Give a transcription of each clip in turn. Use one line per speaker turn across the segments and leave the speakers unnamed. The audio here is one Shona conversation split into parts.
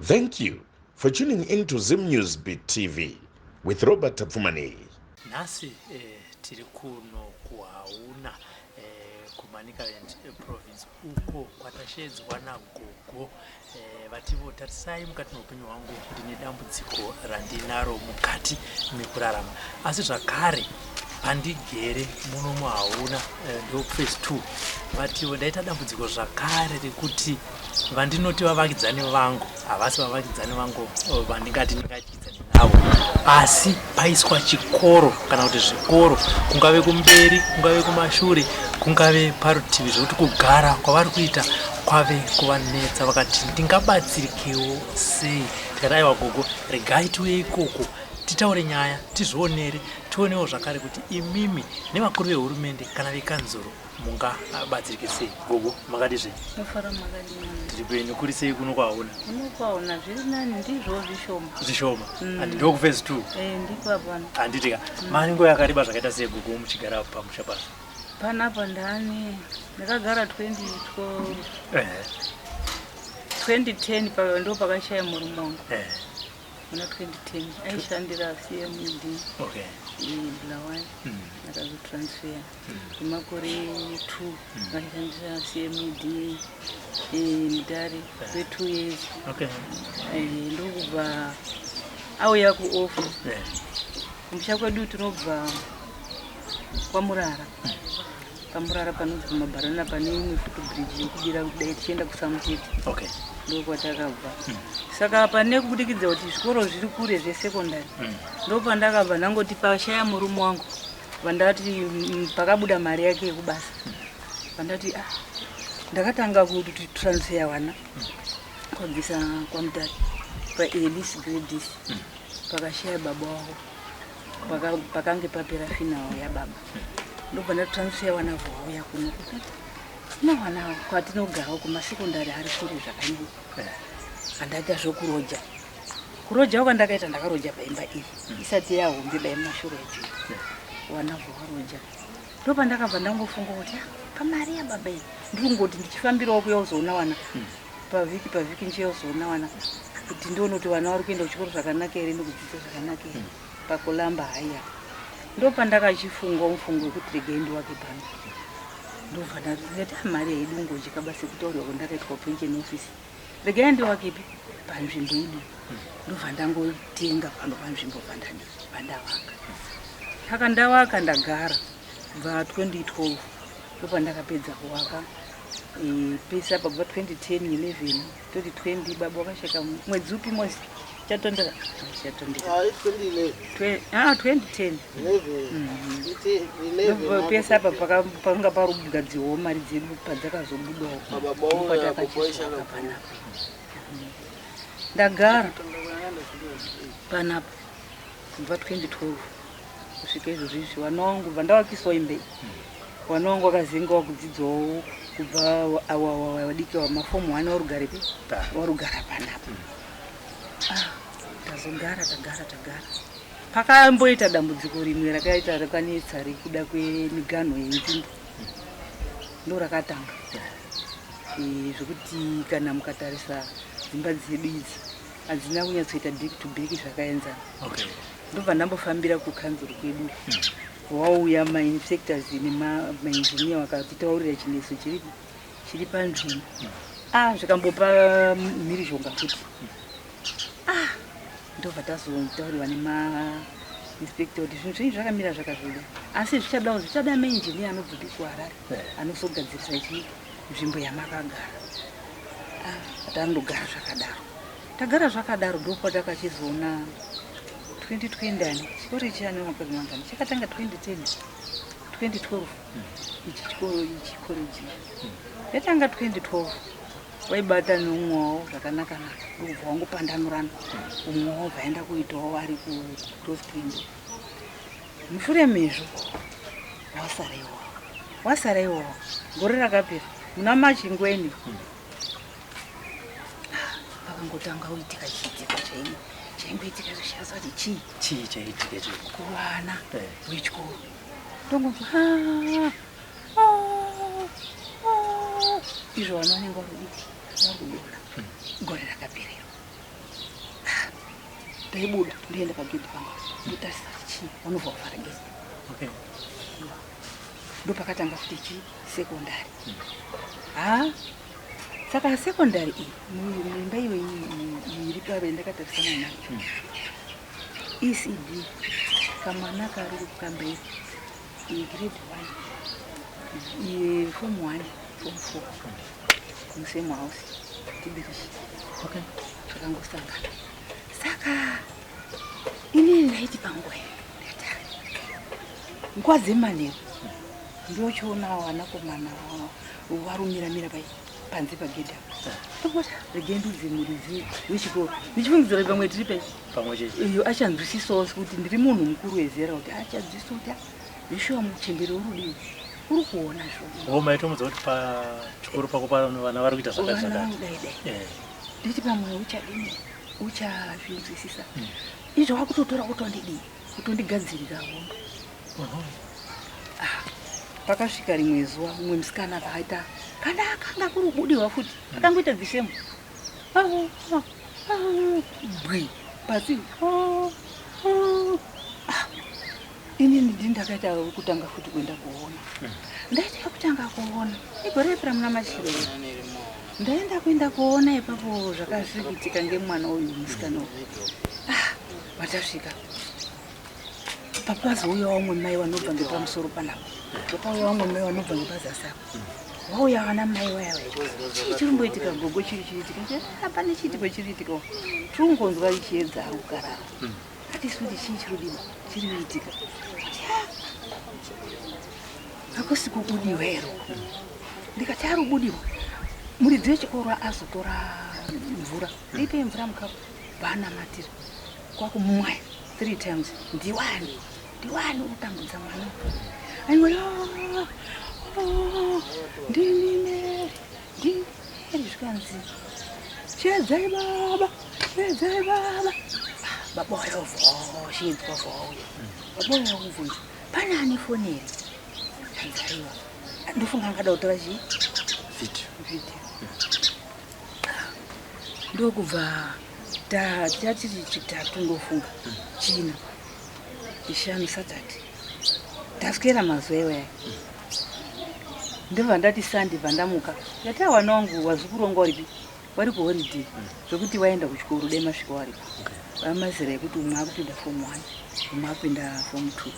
Thank you for tuning in to Zim News Beat TV with Robert Tapfumani.
Nasi tiri kuno kuhauna kuManicaland province uko kwatashedzwa nagogo vativo tarisai mukati meupenyu hwangu ndine dambudziko randinaro mukati mekurarama asi zvakare pandigere muno muhauna ndo phase 2 vativo ndaita dambudziko zvakare rekuti vandinoti vavakidzani vangu havasi vavakidzani vangu vandingati ndingadyidzani navo asi paiswa chikoro kana kuti zvikoro kungave kumberi kungave kumashure kungave parutivi zvokuti kugara kwavari kuita kwave kuvanetsa vakati ndingabatsirikewo sei tikati aiwa gogo regai tiuye ikoko titaure nyaya tizvionere tionewo zvakare kuti imimi nevakuru vehurumende kana vekanzuro mungabatsirike sei. Gogo makati zvei tiri penyu kuri sei kuno kwaona
zviri nani ndizvo
zvishoma handiko kuphase 2
ndiko apana
handitika mani nguva yakareba zvakaita sei gogo muchigara pamusha pazvo
panapa ndakagara 2010 ndo pakashaya murume wangu muna 2010 aishandira CMD Bulawayo akazotransfer kwemakore 2 aishandira CMD Mudare kwe 2 years ndokubva auya kuofu kumusha kwedu tinobva kwaMurara pamurara panonzi kumabharana pane imwe footbridge yekudira kudai tichienda kuSamuteti ndokwatakabva saka pane kubudikidza kuti zvikoro zviri kure zvesekondari ndopandakabva ndangoti pashaya murume wangu vandati pakabuda mari yake yekubasa vandati ndakatanga kuti transfer vana kwabvisa kwaMutare paABC grade pakashaya baba wavo pakange papera final yababa ndobva ndatransfer vana vauya kuno na vana kwatinogarawo kumasekondari ari kure zvakanyanya andaita zvokuroja kwandakaita ndakaroja paimba iyi isati yahombe dai mashuro echi vana vovaroja ndopandakabva ndangofunga kuti pamari yababa iyi ndikungoti ndichifambirawo kuya uzoona vana pavhiki nchiya uzoona vana kuti ndione kuti vana vari kuenda kuchikoro zvakanaka here nekudzidza zvakanaka here pakulamba haiya ndopandakachifunga mufungo wekuti regai ndiwake pano ndobva ndati mari yaidungochika basi kutaurwa kwandakaitwa pension office regai ndiwakepi panzvimbo idu ndobva ndangotenga pano panzvimbo pandavaka saka ndavaka ndagara kubva 2012 ndopandakapedza kuvaka pesi apa kubva 2010 11 2020 baba wakasheka mwedzi upi mosi chatondera 2010 pesi apa panga parugadzirwawo mari dzedu padzakazobudawo patakachishaka panapa ndagara panapa kubva 2012 kusvika izvozvizvi vana vangu vandavakiswa imbe vana vangu vakazengawa kudzidzawo kubva wadiki wamafomu 1 warugarepi warugara panapa tazogara tagara pakamboita dambudziko rimwe rakaita rakanetsa rekuda kwemiganho yenzvimbo ndo rakatanga zvokuti kana mukatarisa dzimba dzedu idzi hadzina kunyatsoita dik to bik zvakaenzana ndobva ndambofambira kukanzuro kwedu wauya mainspectors nemainjiniya vakatitaurira chineso chiri panzvimbo zvikambopa mhirizhonga futi ndobva tazotauriwa nemainspector kuti zvinhu zvinhu zvakamira zvakazvoda asi zvichada mainjiniya anobva kuHarare anozogadzirisa nzvimbo yamakagara tandogara tagara zvakadaro ndopa takachizoona 2020 chikoro chiyani makore mangani chakatanga 2012 ichi chikoro yatanga 2012 waibata neumwe wavo zvakanaka-naka ndobva wangopandanurana umwe wavo vaenda kuitawo ari kuRosebrand mushure mezvo wasaraiwawo gore rakapera muna Machingweni pakangotanga uitika chiitika chaingoitika zvishaza kuti chii chaitika kuvana vechikoro ndongonzi izvo vana vanenge varikudora gore rakaperera ndaibuda ndienda pagedhi pangu ndotarisa chii vanobva kuvhara gesi ndopakatanga futi chii sekondari saka sekondari iyi mimba iwe iri pave ndakatarisana nacho ECD kamwana kari kukamberi grade 1 form 1 form 4 musame house tibirishi zvakangosangana saka inini ndaiti panguva ndatara nguva dzemanheru ndochiona vanakomana varumiramira panze pagedha topota regei ndudzi muridzi wechikoro ndichifungidzira pamwe tiri iyo achanzwisisawo kuti ndiri munhu mukuru wezera kuti achadzisa kuti neshuwa muchemberi urudii uri kuona
zvo maitomudza kuti pachikoro pako vana vari kuita
zvakadaidai nditi pamwe uchadini uchazvinzwisisa izvo wakutotora kutondidii kutondigadzirira hondo pakasvika rimwe zuva mumwe musikana paaita kana akanga kuri kubudiwa futi akangoita dzishemu bwi pasi inini ndindakaita kutanga futi kuenda kuona ndaita kutanga kuona igore repera muna mashiro ndaenda kuenda kuona ipapo zvakazvikitika ngemwana uyu musikana uyu patasvika papazouya vamwe mai vanobva ngepamusoro panapo papauya vamwe mai vanobva ngepazasako vauya vana mai vaya chii chirimboitika gogo chiri chiriitika apane chiitiko chiriitika tiringonzwa ichiedza kugararo atisuti chii chirodiwa chiri kuitika hakusi kubudiwa ero ndikati ari kubudiwa muridzi wechikoro azotora mvura ndipe mvura mukapu vaanamatira kwakumumwaya 3 times ndiwani utambudza mwana ainwa ndini zvikanzi chedzai baba baboya vhoshiedzwa vhouya baboya uvunza pane ane foni here tanzaiwa ndofunga ngada kutora chii video ndokubva tatiri chitatu ndofunga china chishanu Saturday taswera mazuva iwaya ndobva ndati sandi vandamuka ndati wana wangu wazikuronga uripi wari kuhoridi zvokuti waenda kuchikoro dai masvika waripo vamazera ekuti umwe akupinda form 1 umwe akupinda form 2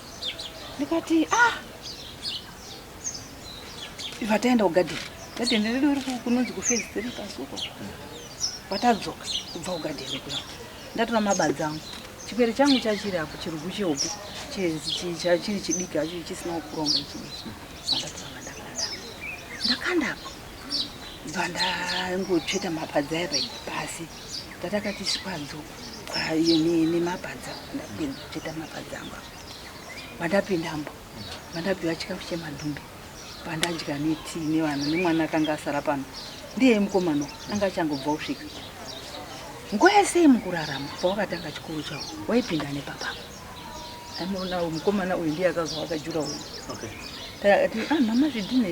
ndikati vataenda kugadheni ndiri uri kunonzi kufezi 3 pasuko watadzoka kubva kugadheni kuya ndatora mabadza angu chipere changu chachiri apo chirugu chehuku chiri chidiki achiri chisina kuronga chidiki ndakandapo bva ndangotsveta mapadza aya pasi ndatakati sikwadzo nemabadza ndatsveta mapadza angu vandapindambo vandapiwa chikafu chemadhumbe pandadya netii nevana nemwana akanga asara pano ndiye mukomano anga achangobva kusvika nguva yesei mukurarama pawakatanga chikoro chavo waipinda nepapa anoona mukomana uyu ndiye akazwa akajura uyu takati mama zvidhina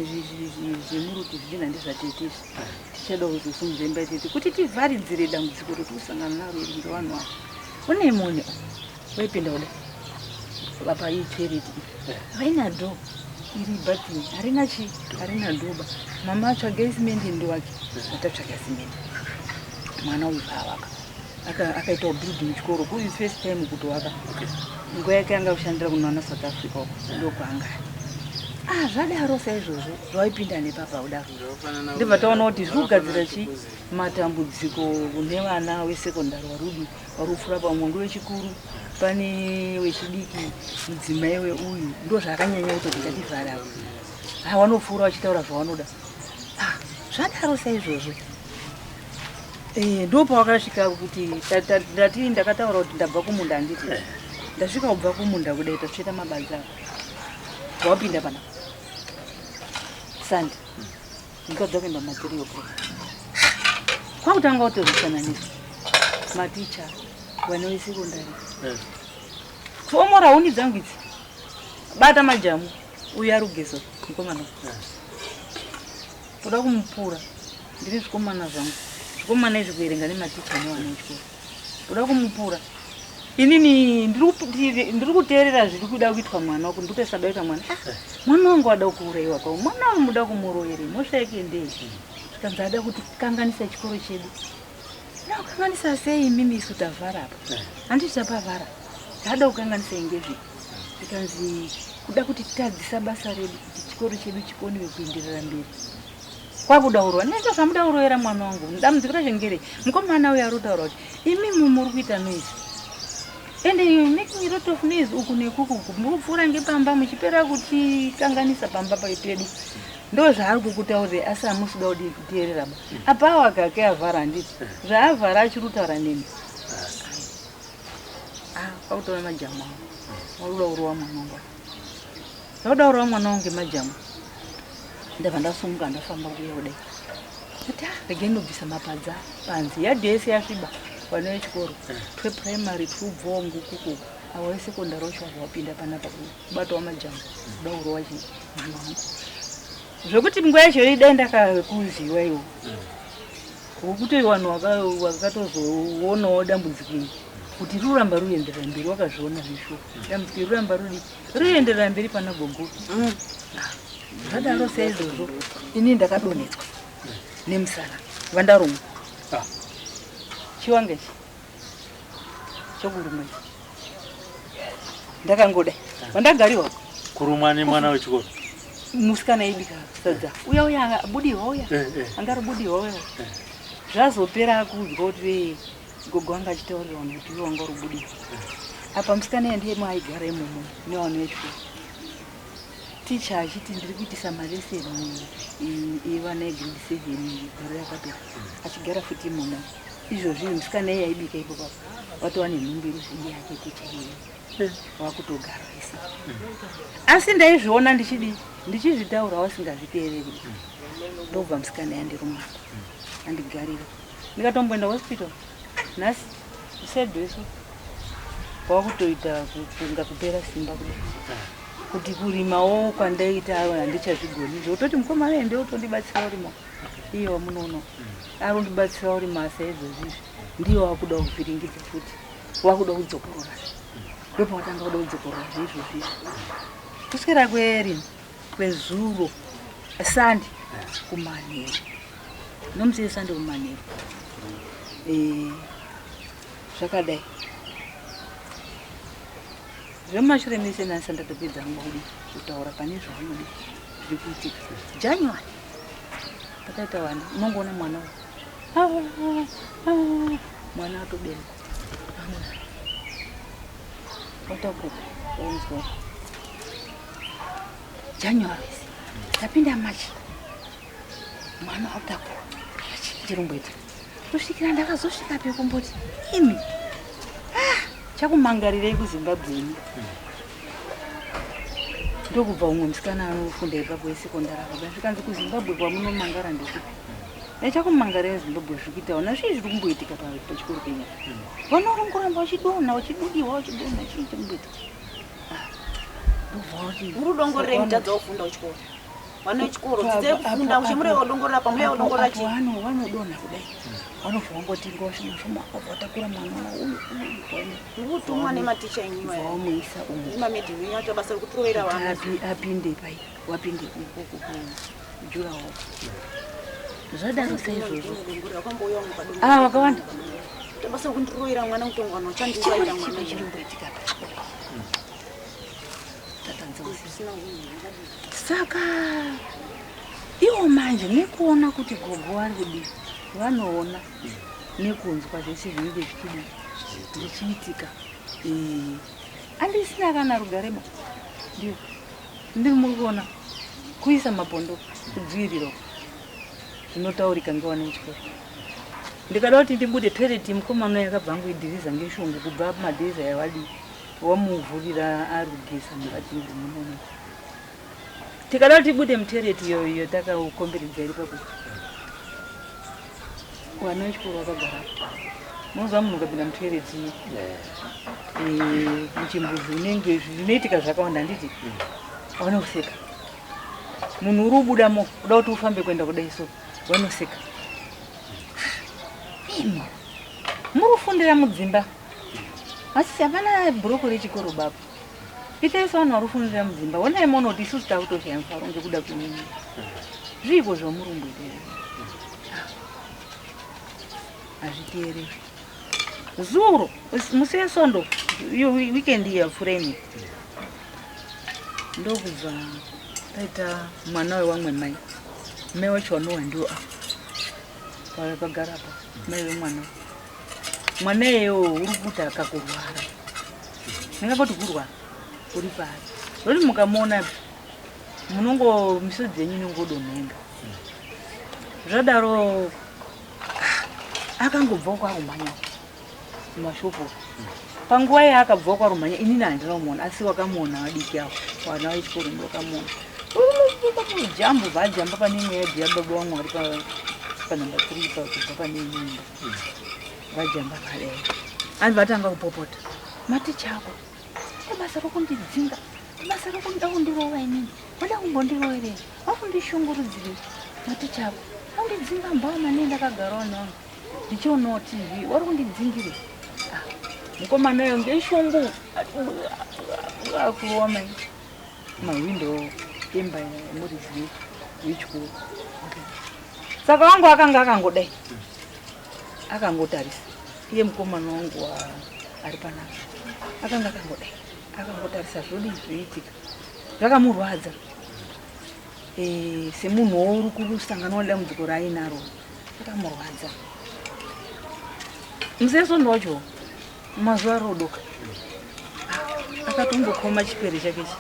zvemuruti zvidhina ndezvatetizvi tichada kuzosumuzemba tete kuti tivharidzire dambudziko rotikusangana naro iri ngevanhu ava une mune waipinda kuda vapa itoireti vaina dho iri bhatini harina chii harina dhoba mama atsvaga simendi ndowake atatsvaga simendi mwana uyu vaavaka akaita ubhidhi muchikoro kuyu first time kutowaka nguva yake anga kushandira kunoona South Africa uko ndokwaangari zvadaro saizvozvo zvaipinda nepapa kudaro ndibva taona kuti zviri kugadzira chii matambudziko kune vana vesekondari vari kupfuura pamwongo wechikuru pane wechidiki mudzimai weuyu ndo zvakanyanya kutoti ngativharapo vanopfuura vachitaura zvavanoda zvadaro saizvozvo ndo pawakasvika kuti ndati ndakataura kuti ndabva kumunda handiti ndasvika kubva kumunda kudai tatsveta mabadza wapinda pana sandi ndikadza kuenda material pro kwakutanga kutozvisananisa maticha vana vesekondari kuomora huni dzangu idzi bata majamu uyu ari kugeso mukomana toda kumupura ndiri zvikomana zvangu zvikomana izvi kuerenga nematicha nevana vechikoro toda kumupura inini ndiri kuteerera zviri kuda kuitwa mwana wako ndikuti sada kuita mwana mwana wangu wada kuurayiwa kwa mwana wangu muda kumuroyere moshaike ndei zvikanzi ada kuti kanganisa chikoro chedu nakukanganisa sei mimi isu tavhara apa handiti tapavhara ndada kukanganisa ingezvi zvikanzi kuda kuti tadzisa basa redu kuti chikoro chedu chikoniwe kuenderera mberi kwakuda kurowa nendo zvamuda kuroyera mwana wangu ndamudzikira zvengere mukomana uyo arotaura kuti imimi muri kuita noise and you making a lot of noise uku nekuku murupfuura ngepamba muchipera kuti kanganisa pamba pedu ndo zvaari kukutaurira asi hamusida kuteerera ba apawo akake avhara handiti zvaavhara achirutaura nemi kwakutora majamu waruda kurowa mwana wangu ndauda kurowa mwana wangu ngemajamu ndabva ndasumuka ndafamba kuya kudai kuti regai ndobvisa mapadza panzi yadhi yese yasviba vana vechikoro tweprimary twubvawo ngukuku avo vesekondari wacho wapinda panapa kubatawo majamu kuda kurowa mwana wangu zvokuti nguva yacho idai ndakakuziva iwo wokuti vanhu vakatozoonawo dambudzikei kuti ruramba ruenderera mberi wakazviona zvisho dambudzikei ruramba ruenderera mberi pana gogo zvadaro seizvozvo ini ndakadonhetswa nemusana vandarumwa chiwanga ichi chokurumwa ichi ndakangoda vandagariwa
kurumwa nemwana wechikoro
musikana aibika sadza uya budiwa uya angari budiwa uya zvazopera kudya kuti gogo anga achitaurira vanhu kuti iwe wanga uri budiwa apa musikana yandiyemo aigara imomo nevanhu vechikoro ticha achiti ndiri kuitisa maleseni ivana egrade 7 gore yakapera achigara futi imona izvozvi musikana iye aibika ipo papo watova nenhumbi ruzhinji yake ticha iye wakutogara ese asi ndaizviona ndichizvitaura wasingazviteereri ndobva musikana yandiruma andigarira ndikatomboenda hospital nhasi usedweso wakutoita kunga kupera simba kuti kurimawo kwandaita handichazvigoni zvototi mukomana ende utondibatsira urima iyo wamunoona arondibatsira urima asaizvozvizvi ndiyo wakuda kuvhiringidza futi wakuda kudzokorora ndopa watanga kuda kudzokorora zveizvozvizvi kuswera kwezuro sandi kumanheru nomusei sandi kumanheru zvakadai zvemashure mese nasi ndatopedza ngudi kutaura pane zvaunodi zviri kuitika January pakaita wanda unongoona mwana mwana atobereka watakuka wainzwa January tapinda March mwana watakura chirumboita kusvikira ndakazosvika pekumboti imi chakumangarirei kuZimbabwe ini ndokubva umwe musikana anofunda ipapo esekondari akaba zvikanzi kuZimbabwe kwamunomangara ndekuti nechakumangarira eZimbabwe zvikitaona zvii zviri kumboitika pachikoro penyu vana urongoramba uchidonha uchidudiwa chii chikumboitika
urudongorere mutadza wofunda uchikoro vana vechikoro dzidze kufunda uchimureva udongorera pamureva udongorera chii
vanodonha kudai vanobva vangotinga washoma akabva watakura mwana uyu
utumwa nematicha inyuwa
vamuisa
nemamedhiri yacho basa rekuturovera vana
apinde pai wapinde kujurawo zvadaro saizvozvo wakawanda
basa rekundirovera mwana kutongwana uchandiuraira mwana
chiromboitika saka iwo manje nekuona kuti gogo vari kudii vanoona nekunzwa zvese zvinenge zvichiitika andisina kana rugareba ndio ndiri muri kuona kuisa mapondo kudzivirira zvinotaurika ngevana vechikoro ndikada kuti ndibude toilet mukomana yakabva angoidhiriza ngeshungu kubva madheza yavadi wamuvhurira ari kugeza mukatinzi munono tikada kuti tibude mutoilet iyoyo takaukomberedza iri papo vana vechikoro vakagara munozva munhu ukapinda mutoilet muchimbuzi unenge zvinoitika zvakawanda handiti vanoseka munhu uri kubudamo kuda kuti ufambe kuenda kudai so vanoseka muri kufundira mudzimba asi hapana bhuroko rechikoro baba pitaisa vanhu vari kufundira mudzimba onai moona kuti isusu takutoshaya mufaro ngekuda kunini zviko zvamurumboitei hazviteereri zuro musi wesondo wikendi yapfureni ndokubva taita mwana wewamwe mai wacho wanowa ndio pagara pa mai wemwana iyeyo uri kuti akakurwara ndingangoti kurwara uri pari roti mukamona munongo misodzi yenyu inongodonhenga zvadaro akangobva kwarumhanya mumashopo panguva yaakabva kwarumhanya inini handinomuona asi wakamuona vadiki avo vana vechikoro ndokamona jambo vajamba pane imwe yadhi yababa wangu vari panhamba 3 kubva pane imwe vajamba padai ani vatanga kupopota maticha ako basa rokundidzinga basa rokuda kundirova inini wada kumbondiroverei wakundishungurudzirei maticha ako wandidzinga mbava mane ndakagarawo nawo ndichionawo tv wari kundidzingire mukomanayo ngeshungu akurowa mawindo emba yemurizi wechikuru saka wangu akanga akangodai akangotarisa iye mukomana wangu ari panapa akanga akangotarisa zvodi zvoitika zvakamurwadza semunhu uri kusangana nedambudziko raainaro zvakamurwadza musesondo wacho mazuva rodoka akatombokoma chipere chake ichi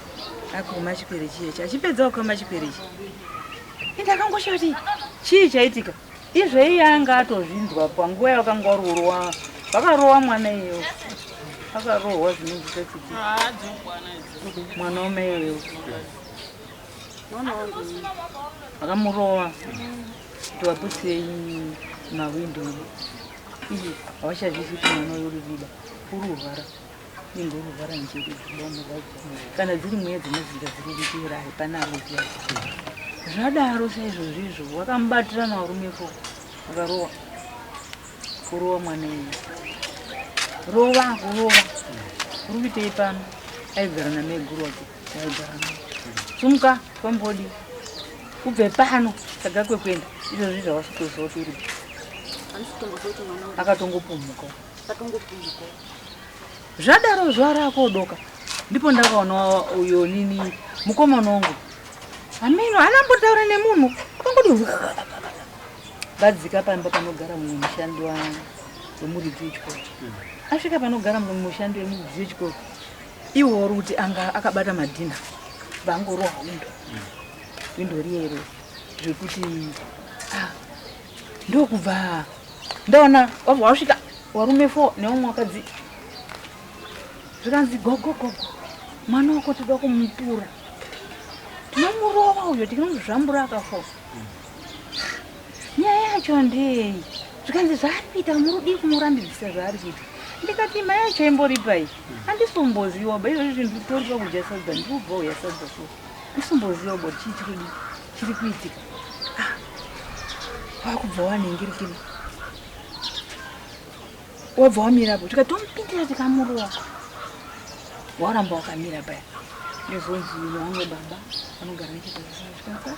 akoma chipere chiyechi achipedza kukoma chipere ichi ndakangosha kuti chii chaitika izvei anga atozvinzwa panguva yakanga warowa vakarowa mwana iyeyo akarohwa zvinozitatsiki mwana wamaiyoyo vakamurowa kuti wapusei mawindo iyi havachazvizi kuti mwana uyo uri vida ururwara inge ururwara njeredzibamuzaji kana dziri mweya dzinozinga dziri kuitira hapana aroziya zvadaro saizvozvizvo wakamubatira navarumefo vakarowa kurowa mwana iyi kurova uri kuitei pano aigara nameguru wake aigara nawo sumuka pambodi ubve pano saga kwekwenda izvozvi zvawasitoziva kuti uripo akatongopumuka zvadaro zuva rakodoka ndipo ndakaona uyo nini mukomana wangu ameno anambotaura nemunhu akangoti vadzika pamba panogara mumwe mushandi wemuridzi wechikoro asvika panogara mumwe mushandi wemuridzi wechikoro iwo uri kuti anga akabata madhina vangorohwa windo riyero zvekuti ndokubva ndaona wabva wasvika warume 4 neumwe wakadzi zvikanzi gogogogo mwana wako toda kumupura tinomurova uyo tinomuzvambura akafa nyaya yacho ndei zvikanzi zvaari kuita murudi kumurambidzisa zvaari kuita ndikati mai yacho imboripai handisomboziwa ba izvozvi zvinhu tori pakudya sadza ndikubva uya sadza so handisomboziwa bo chii chiri kuitika wakubva wanhingirikira wabva wamirapo tikatomupindira tikamurova waramba wakamira paya ndozonzi vamwe baba vanogara nechipaa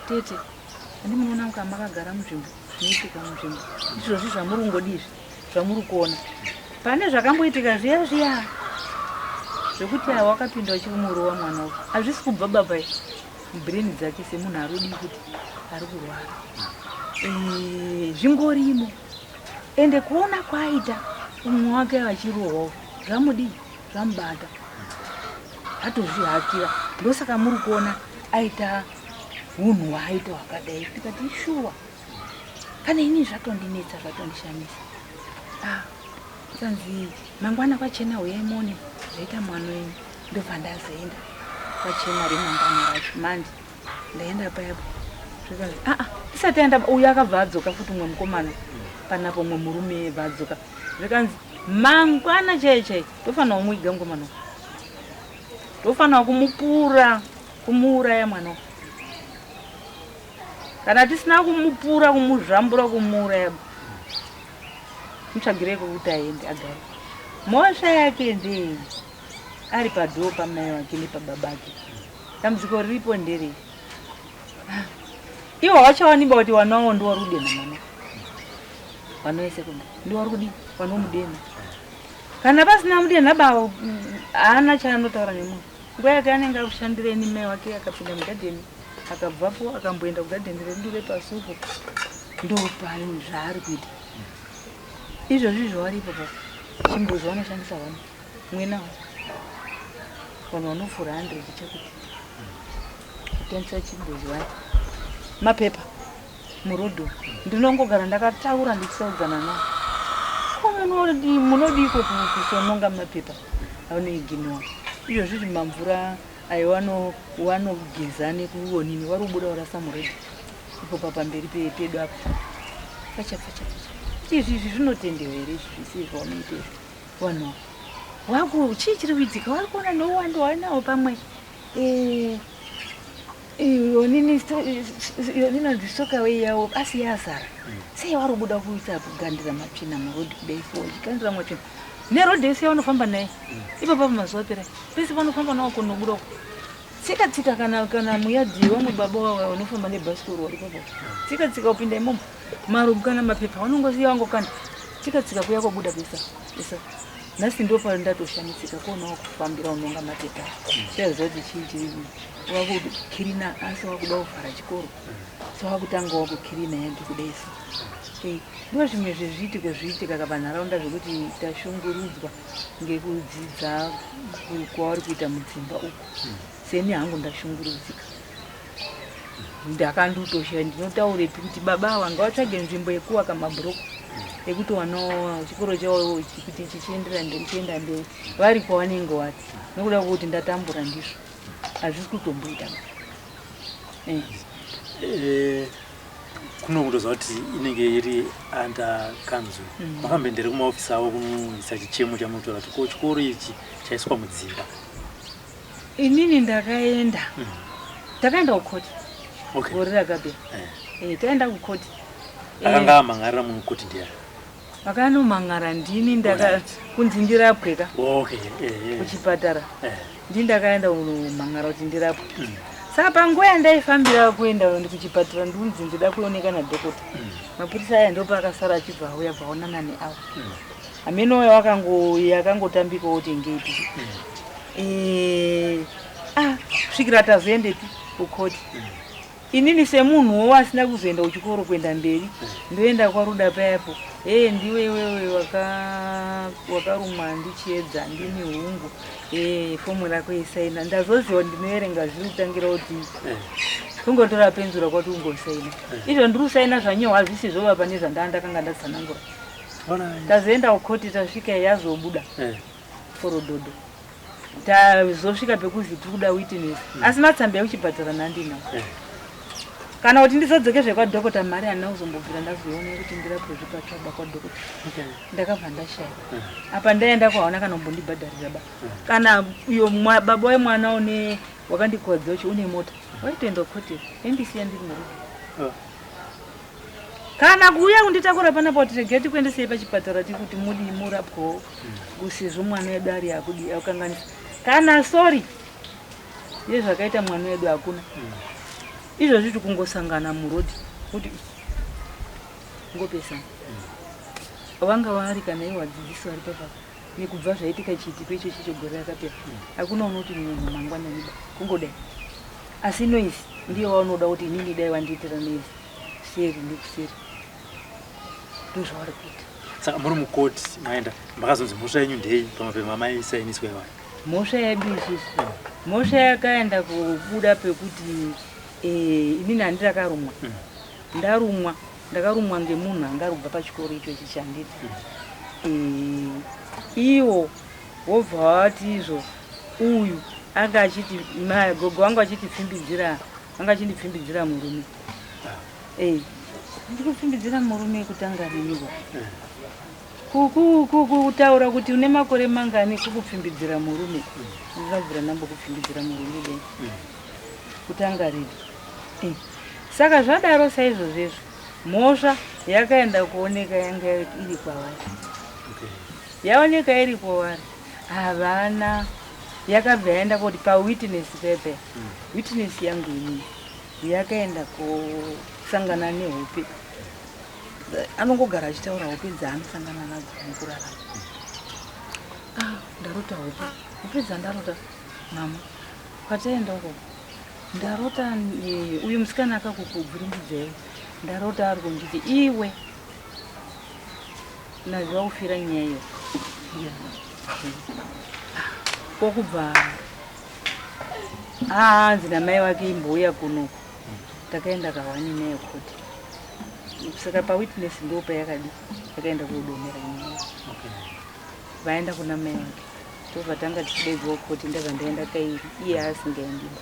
tete handimunoona mukama akagara munzvimbo zvinoitika munzvimbo izvozvi zvamurungodizvi zvamuri kuona pane zvakamboitika zviya zvekuti wakapinda uchimurova mwana wako hazvisi kubva babai mubhireni dzake semunhu arudi kuti ari kurwara zvingorimo ende kuona kwaita umwe wake vachirohwawo zvamudii zvamubata atozvihakira ndosaka muri kuona aita unhu hwaita hwakadai tikati shuwa kana ini zvatondinetsa zvatondishamisa kanzi mangwana kwachena uyaimone zvaita mwana wenyu ndobva ndazoenda kwachena remangwana racho mandi ndaenda payapo zvikanzi isati aenda uyo akabva adzoka futi umwe mukomana panapo umwe murume vadzoka zvikanzi mangwana chaichai tofanira kumuiga mukomana tofanira kumupura kumuuraya mwana kana tisina kumupura kumuzvambura kumuuraya mutsvagirei kwekuti aende agare Mosha yake ndei ari padhoo pamai wake nepababake. Dambudziko riripo ndere iwo wachaoniba kuti wana wavo ndiwo vari kudena mwana wana wesekondari ndiwo vari kudi wana womudena. Kana pasina mudena baba haana chaanotaura nemunhu. Nguva yake anenge akushandireni mai wake akapinda mugadheni akabvapo akamboenda kugadheni rendure pasuku ndopani zvaari kuita. Izvozvi zvawaripo pa chimbuzi vanoshandisa vana mwe nawo vanhu vanofura 100 chakuti kutengesa chimbuzi vaya mapepa murodho. Ndinongogara ndakataura ndichisaudzana nawo ko munodiko kusononga mapepa anoiginiwa. Izvozvi zvimamvura ayo wanogeza nekuonini vari kubuda warasa murodho ipo papamberi pedu apo facha izvi zvinotendewa here zvisi zvaunoita vanhu waku chii chiri kuitika vari kuona nouwando wainawo pamwe yonini ndisoka wei yawo asi yazara sei vari kubuda kuisa kugandira matsvina murodhi kudai so chigandira matsvina nerodhi yese yavanofamba naye ipapo mazuva pera pese vanofamba nawo kunobuda tsika kana muyadzi wamwe baba wawo unofamba nebhasikoro wari papo tsika upinda imomo marubu kana mapepa vanongosiya wangokanda tsika kuya kwabuda besa nhasi ndo pandatoshamitsika kuonawo kufambira unonga mapepa chaziva kuti chii chiri wakukirina asi wakuda kuvhara chikoro so wakutanga wakukirina yake kudaiso ndo zvimwe zvezviitiko zviitika kapanharaunda zvekuti tashungurudzwa ngekudzidza kwavari kuita mudzimba uku. Seni hangu ndashungurudzika ndakandotosha ndinotaurepi kuti baba wanga watsvage nzvimbo yekuwaka mabhuroku ekuti wanawo chikoro chavo kuti chichiendera mberi chienda mberi vari kwavanenge wati nokuda kwokuti ndatambura ndizvo hazvisi kutomboita
kuno kutozva kuti inenge iri anda kanzu makambendere kumaofisi avo kunoisa chichemo chamunotora kuti ko chikoro ichi chaiswa mudzimba.
Inini ndakaenda kukoti gore rakapera taenda kukoti
akanga amang'arira munhu koti ndiani
akanomang'ara ndini kunzi ndirapweka kuchipatara ndini ndakaenda unomang'ara kuti ndirapwe. Saka panguva yandaifambira kuenda kuchipatara ndunzi ndida kuoneka nadhokota mapurisa aya ndo paakasara achibva auya bvaonana neavo ameno yakangotambikawo kuti ngeipi svikira tazoendepi kukoti. Inini semunhuwo asina kuzoenda kuchikoro kuenda mberi ndoenda kwaruda payapo ndiwe iwewe wakarumwa ndichiedza ndini hungu fomu rako isaina ndazoziva ndinoerenga zviri kutangira kuti kungotora penzura kwati ungosaina izvo ndiri kusaina zvanyohwa hazvisizvo pane zvandakanga ndazanangura. Tazoenda kukoti tasvika yazobuda forodhodho tazosvika pekuzi tiri kuda witness asi matsamba ekuchipatara nandinawo kana kuti ndizodzoke zvekwadhokota mari handina kuzombobvira ndazoiona kuti ndirapwe zvipataba kwadhokota ndakabva ndashaya apa ndaenda kwaona kana kumbondibhadharira ba kana uyo baba wemwana une wakandikodzera kuti une mota waitoenda kukoti endisiya ndiri murume kana kuuya kunditakura panapa kuti regeti kuendesei pachipatara tiri kuti mudi murapwawo kusizvo mwana wedu ari akudi akanganisa kana sori yezvakaita mwana wedu hakuna. Izvozvi tikungosangana murodhi kuti ngopesana vanga vari kana iwo vadzidzisi vari papa nekubva zvaitika chiitiko ichochi chegore rakapera hakuna unoti munhu mangwanani kungodai asi noisi ndiyo waunoda kuti inini dai wandiitira noisi seri nekuseri ndozvavari kuita.
Saka muri mukoti maenda makazonzi mhosva yenyu ndei pamapepa maisainiswa iwayo?
Mhosva yedu isusu mhosva yakaenda kubuda pekuti inini handirakarumwa ndakarumwa ngemunhu anga ari kubva pachikoro ichochi chanditi iwo wobva wati izvo uyu anga achiti gogo wangu achitipfimbidzira anga achindipfimbidzira murume ndikupfimbidzira murume kutanga riniwo kutaura kuti une makore mangani kukupfimbidzira murume ndinobvira nambokupfimbidzira murume dai kutanga rini saka zvadaro saizvozvezvo mhosva yakaenda kuoneka yanga iri kwavari yaoneka iripo vari havana yakabva yaenda kuti pawitness pepe witness yangu inini yakaenda kusangana nehope anongogara achitaura hope dzaanosangana nadzo mukurarama ndarota hope dzandarota mama kwataenda uko ndarota uyu musikana akakukubvurimbidzeyo ndarota ari kunjiti iwe naziva kufira nyayo kokubva hanzi namai wake imbouya kunoku takaenda kawani nayo kuti saka pawitness ndo payakadi yakaenda kudomera nyaya vaenda kuna mai wake tobva tanga tichidaidzwa kuti ndabva ndaenda kairi iye asingaendiba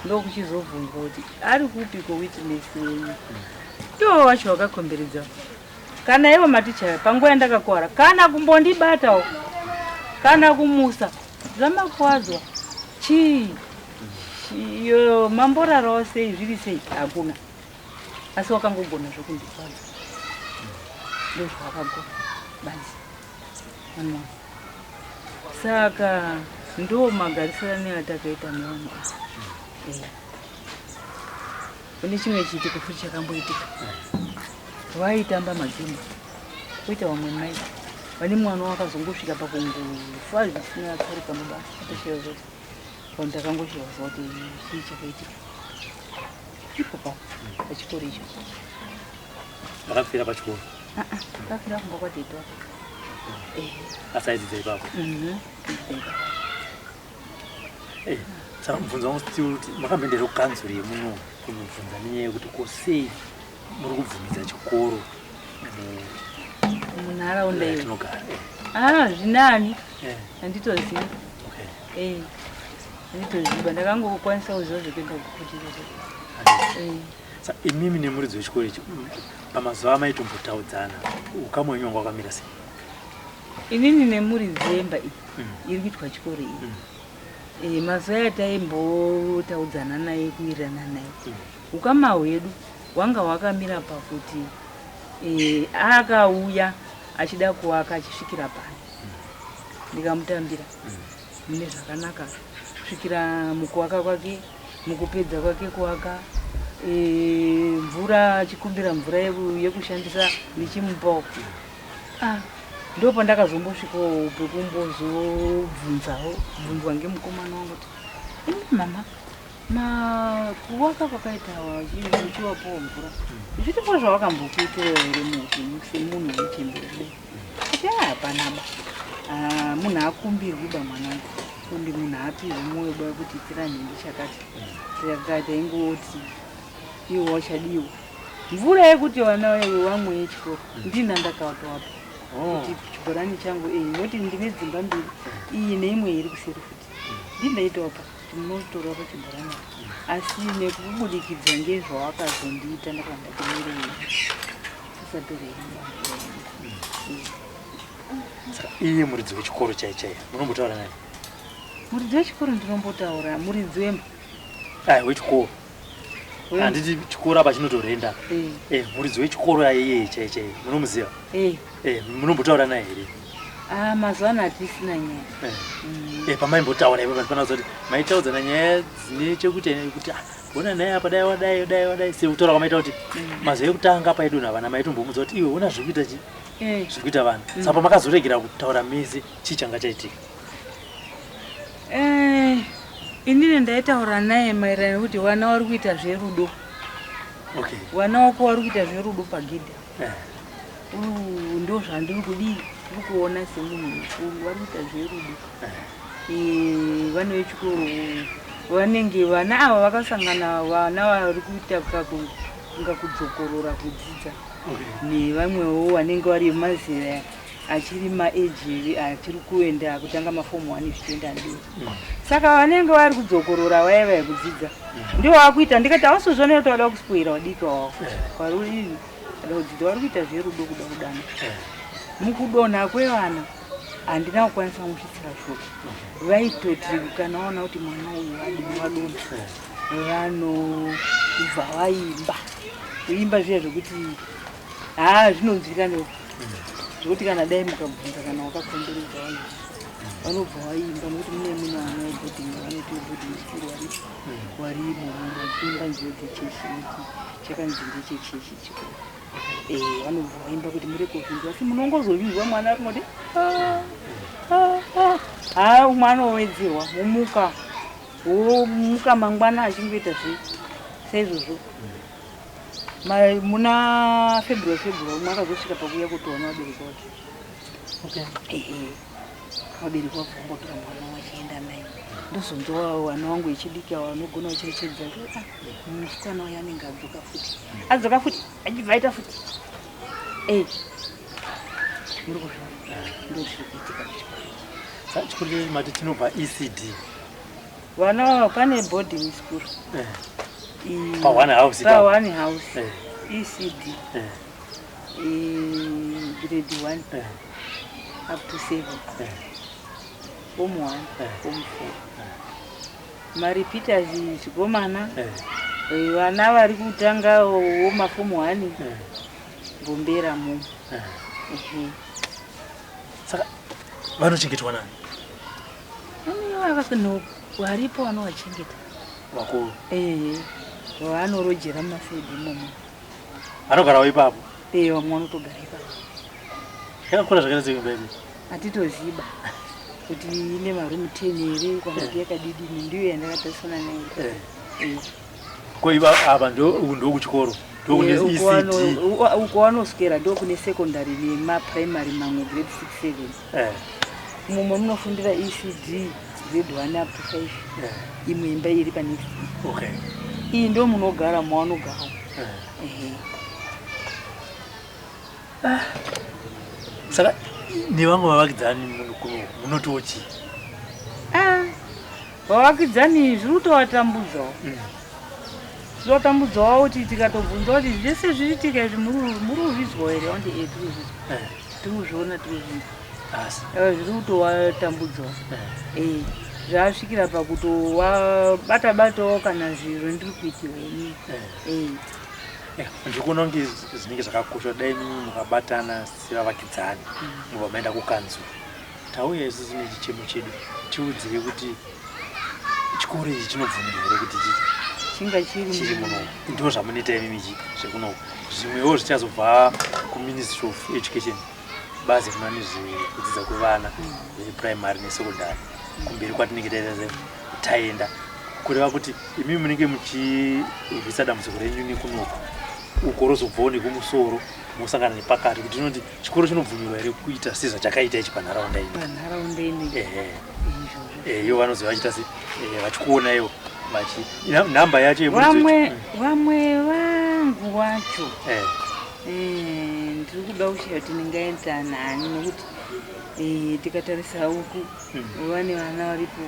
ndokuchizobvunzwa kuti ari kupi kowitness yenyu iwo wacho wakakomberedza kana ivo maticha panguva yandakakwara kana kumbondibatawo kana kumusa zvamakwadzwa chii yo mamborarawo sei zviri sei hakuna asi wakangogona zvokundikwadza ndozvawakagona basi mwana saka ndo magarisirano atakaita nevanhu kune chimwe chiitiko futi chakamboitika vaitamba madzimba kuita vamwe mai vane mwana wakazongosvika pakungofa zvisina tsaruka mubasa atoshewa zoti pandakangoshewa zoti chii chakaitika ipopa pachikoro icho
akafira pachikoro
akafira kumba kwadeto
asaidza ipapo saka mubvunzo wangu kuti makamboendera kukanzuri yemuno kunobvunza nenyaya yekuti kosei muri kubvumidza chikoro
munharaunda iyo
tinogara
zvinani handitozivi handitoziva ndakangokwanisa kuziva zvekuenda kukuti
imimi nemuridzi wechikoro ichi pamazuva amaitombotaadzana ukama wenyu wanga wakamira sei
inini nemuridzi wemba iyi iri kuitwa chikoro iyi mazuva yataimbotaadzana naye kuwirirana naye ukama hwedu wanga hwakamira pakuti akauya achida kuwaka achisvikira pano ndikamutambira mune zvakanaka kusvikira mukuwaka kwake mukupedza kwake kuwaka mvura achikumbira mvura yekushandisa nichimupawo ndo pandakazombosvikawo pekumbozobvunzwa ngemukomana wangu kuti mama kuwaka kwakaita uchiwapawo mvura zvitipo zvawakambokuitira here muupenyu semunhu wechemberi kuti hapanaba munhu akumbirwiba mwanangu kundi munhu apirwi mwoyo baya kuti itira nhindi chakati takati ingoti iwo wachadiwa mvura yekuti vana wamwe yechikoro ndina ndakawatowapa kuti chibhorani changu noti ndine dzimba mbiri iyi neimwe iri kuseri futi ndindaitawapa kuti munotorawo pachibhorani asi nekubudikidza ngezvawakazondiita ndakanda kumirei tisaperei
saka iye muridzi wechikoro chaichaiya munombotaura naye
muridzi wechikoro ndinombotaura muridzi wemba
wechikoro handiti chikoro apa chinotorenda muridzi wechikoro aiye chaichaiye munomuziva munombotaura naye here
mazuva ano hatisina nyaya
pamaimbotaura ipo pandipana kuti maitaudzana nyaya dzine chekuti bona naye apa dai wadai sekutaura kwamaita kuti mazuva ekutanga paidonha vana maitombomuudza kuti iwe una zvekuita chi zvekuita vana saka pamakazoregera kutaura mese chii changa chaitika
inini ndaitaura naye maererano kuti vana vari kuita zverudo vana wako vari kuita zverudo pagidha ndo zvandiri kudii ndiri kuona semunhu mukuru vari kuita zverudo vana vechikoro vanenge vana ava vakasangana vana vari kuita kunga kudzokorora kudzidza nevamwewo vanenge vari mazera achiri maeji achiri kuenda kutanga mafomu 1 zvichienda mberi saka vanenge vari kudzokorora vaya kudzidza ndio vakuita ndikati awasozvona kuti wada kuspoira wadiki wavo vari kudzidza vari kuita zverudo kuda kudana mukudonha kwevana handina kukwanisa kusvitsira shoko vaitoti kana waona kuti mwana uyu adini wadonha vanobva vaimba kuimba zviya zvekuti zvinonzwika zvekuti kana dai mukabvunza kana wakakomberedza vanobva vaimba nokuti mune munhu ana ebhodhingi vanoti bhodhingi skuru warimo vachiimba nziyo dzechechi chakanzi ndechechechi chikuru vanobva vaimba kuti muri kofinzi asi munongozovizwa mwana arinoti mwana wowedzerwa womuka mangwana achingoita saizvozvo muna february mwakazosvika pakuya kutoona vabereki vake vabereki vabva vambotora mwana vachienda naye ndozonzwa vana vangu vechidiki vanogona vacherechedza musikana uya anenge adzoka futi achibva aita futi muri kuzvona ndozviri kuitika kuchikoro
chikuru chechi mati tinobva ECD
vana pane boarding school
pa1 house
ECD grade 1 up to 7 form 1 form 4 maripiters chikomana vana vari kutanga womaform 1 Bombera mu
saka vanochengetwa nani
vakano varipo vanovachengeta
vakuru
vanorojera mafedhi imomo
vanogarawo ipapo
vamwe vanotogara ipapo
yakakura zvakaita seimba
hatitoziba kuti ine marumu 10 here kana kuti yakadidini ndiyo yandakatarisana nayo
koiva apa ndo kuchikoro
uko vanoswera ndo kune secondary nemaprimary mamwe grade 6 7 mumwe munofundira ECD grade 1 up to 5 imwe imba iri pane iyi ndo munogara mavanogarawo
saka nevamwe vavakidzani munotochi
vavakidzani zviri kutovatambudzawo zvotambudzawo kuti tikatobvunza kuti zvese zviriitika izvi muri kuzvizwawo here vanti tiri kuzviona zviri kutovatambudzawo zvasvikira pakutobata-batawo kana zviro ndiri kuitirwa ini
ndikuona kunge zvinenge zvakakosha dai mukabatana sevavakidzani mubva maenda kukanzu tauya isusu nechichemo chedu tiudzire kuti chikoro ichi chinobvumirwa here kuti
chinga
chiri muno ndo zvamunoita imi michi zvekuno zvimwewo zvichazobva kuministry of education bazi kuna nezvekudzidza kwevana veprimary nesecondary kumberi kwatinenge taenda kureva kuti imi munenge muchirwisa dambudziko renyu nekunoku uko rozobvawo nekumusoro musangana nepakati kuti inoti chikoro chinobvumirwa here kuita sezvachakaita ichi panharaunda
ino
iyo vanozi vachita vachikuona ivo nhamba yacho
vamwe vangu wacho ndiri kuda kushiya kuti ndingaenda nani nokuti tikatarisa uku vane vana varipo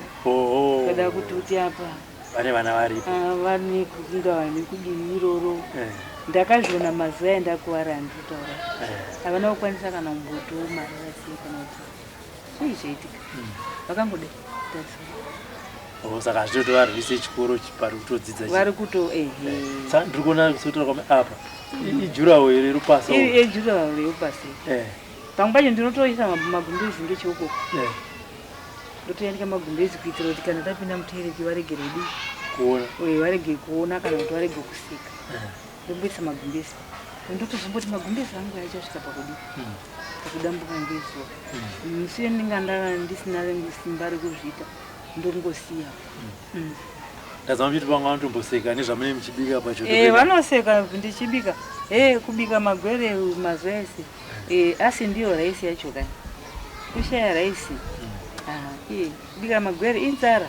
kada kuti apa
vane vana varipo
vane kunga vane kudini iroro ndakazviona mazuva endakuwara nditaura havana kukwanisa kana mbuto mararasi kana kuti zvaitika vakangoda
saka zvitotovarwise chikoro pari kutodzidza
vari kuto
ndiri kuona kusotora kwame apa ijurawo here rupasa
ejurawo reupasi pamwe pacho ndinotoisa magumbezi ngechioko ndotoyanika magumbezi kuitira kuti kana tapinda mutereki varege redi varege kuona kana kuti varege kusika ndomboisa magumbezi ndotozomboti magumbezi angu achasvika pakudambuka ngezuva musiye ndinga ndisina simba rekuzviita ndongosiya
ndazama kuti vamwe vanotomboseka nezvamune muchibika pacho
vanoseka ndichibika kubika magwere mazuva ese asi ndiyo raisi yacho kani kushaya raisi kubika magwere inzara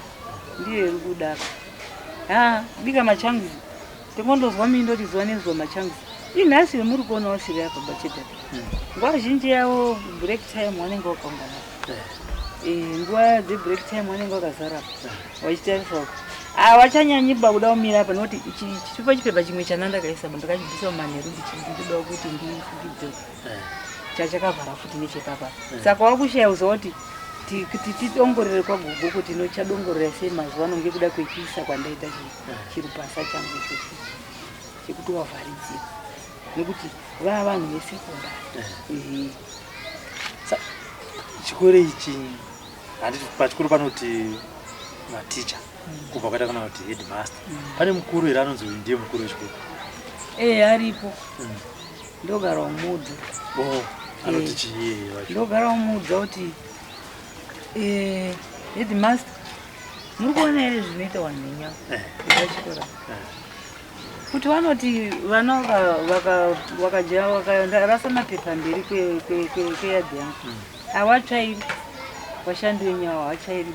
ndiyo iri kudaka bika machanguzi tingondozwa mindoti zuva nezuva machanguzi inhasi muri kuonawo siri yapa bachedhari nguva zhinji yavo break time vanenge vakaungana nguva dzebreak time vanenge vakazara vachitarisa vachanyanyiba kuda kumira apa nokuti chichipa chipepa chimwe chanandakaisa ndakachibvisa mumanheru ndichida kuti ndifukidze chachakavhara futi nechepapa saka wakushaya uziva kuti tidongorere kwagogo kuti nochadongorera sei mazuva ano ngekuda kwechiisa kwandaita chirupasa changu chekuti wavharidzira nekuti vava vanhu vesekondari
chikore ichi handiti pachikoro panoti maticha kubva kwaita kana kuti headmaster pane mukuru here anonzi ndiye mukuru wechikoro
aripo ndogara umudza
anoti chii wacho
ndogara umudza kuti headmaster muri kuona here zvinoita wanhenya vachikora kuti vanoti vana vakarasa mapepa mberi kweyadhi yangu havatsvairi vashandi venyawo havatsvairi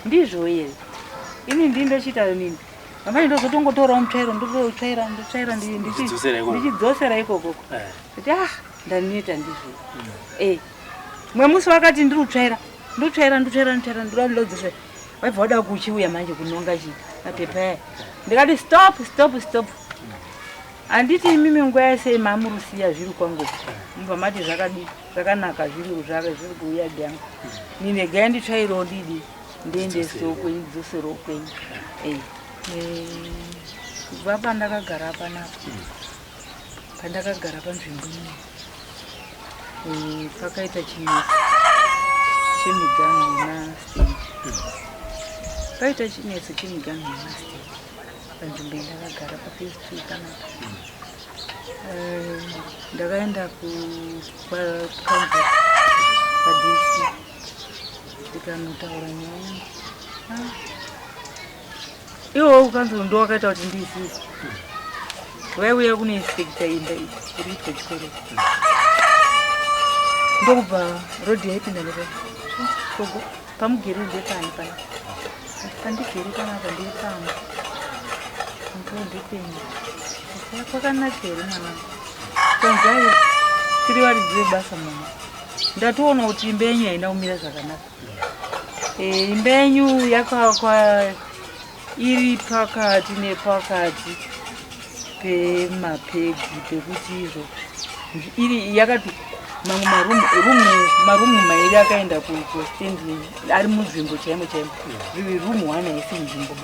ndizvo here ini ndindochita nini amai ndozotongotorawo mutsvairo ndototsvaira ndichidzosera ikokoko kuti ndaneta ndizvo mwemusi vakati ndiri kutsvaira ndotsvaira ndodzosera vaibva vada kuchiuya manje kunonga chii mapepa aya ndikati stop handiti imimi nguva yese mamurusiya zviri kwangu mubva mati zvakanaka zviri kuuya dyangu ninegai nditsvairawo didi ndiendesewo kwenyu ndidzoserewo kwenyu kubva pandakagara panapa pandakagara panzvimbo ino pakaita chinetsi chemiganhu yemastage paita chinetsi chemiganhu yemastage panzvimbo yandakagara paphase 2 panapa ndakaenda kukanza padc ndikanotaura nyaya iwo ukanzuro ndo wakaita kuti ndisisi vaiuya kune inspekta imba iri pechikoro ndokubva rodhi yaipinda nepaogo pamugeri ndepani pana pandigeri panapa ndiri pano ndipeni kwakanakere mwana kanzai tiri varidzire basa mwana ndatoona kuti imba yenyu haina kumira zvakanaka imba yenyu yakavakwa iri pakati nepakati pemapegi pekuti izvo iri yakati mamwe marumu mairi akaenda kustendi ari munzvimbo chaimo rumu 1 haisi nzvimbo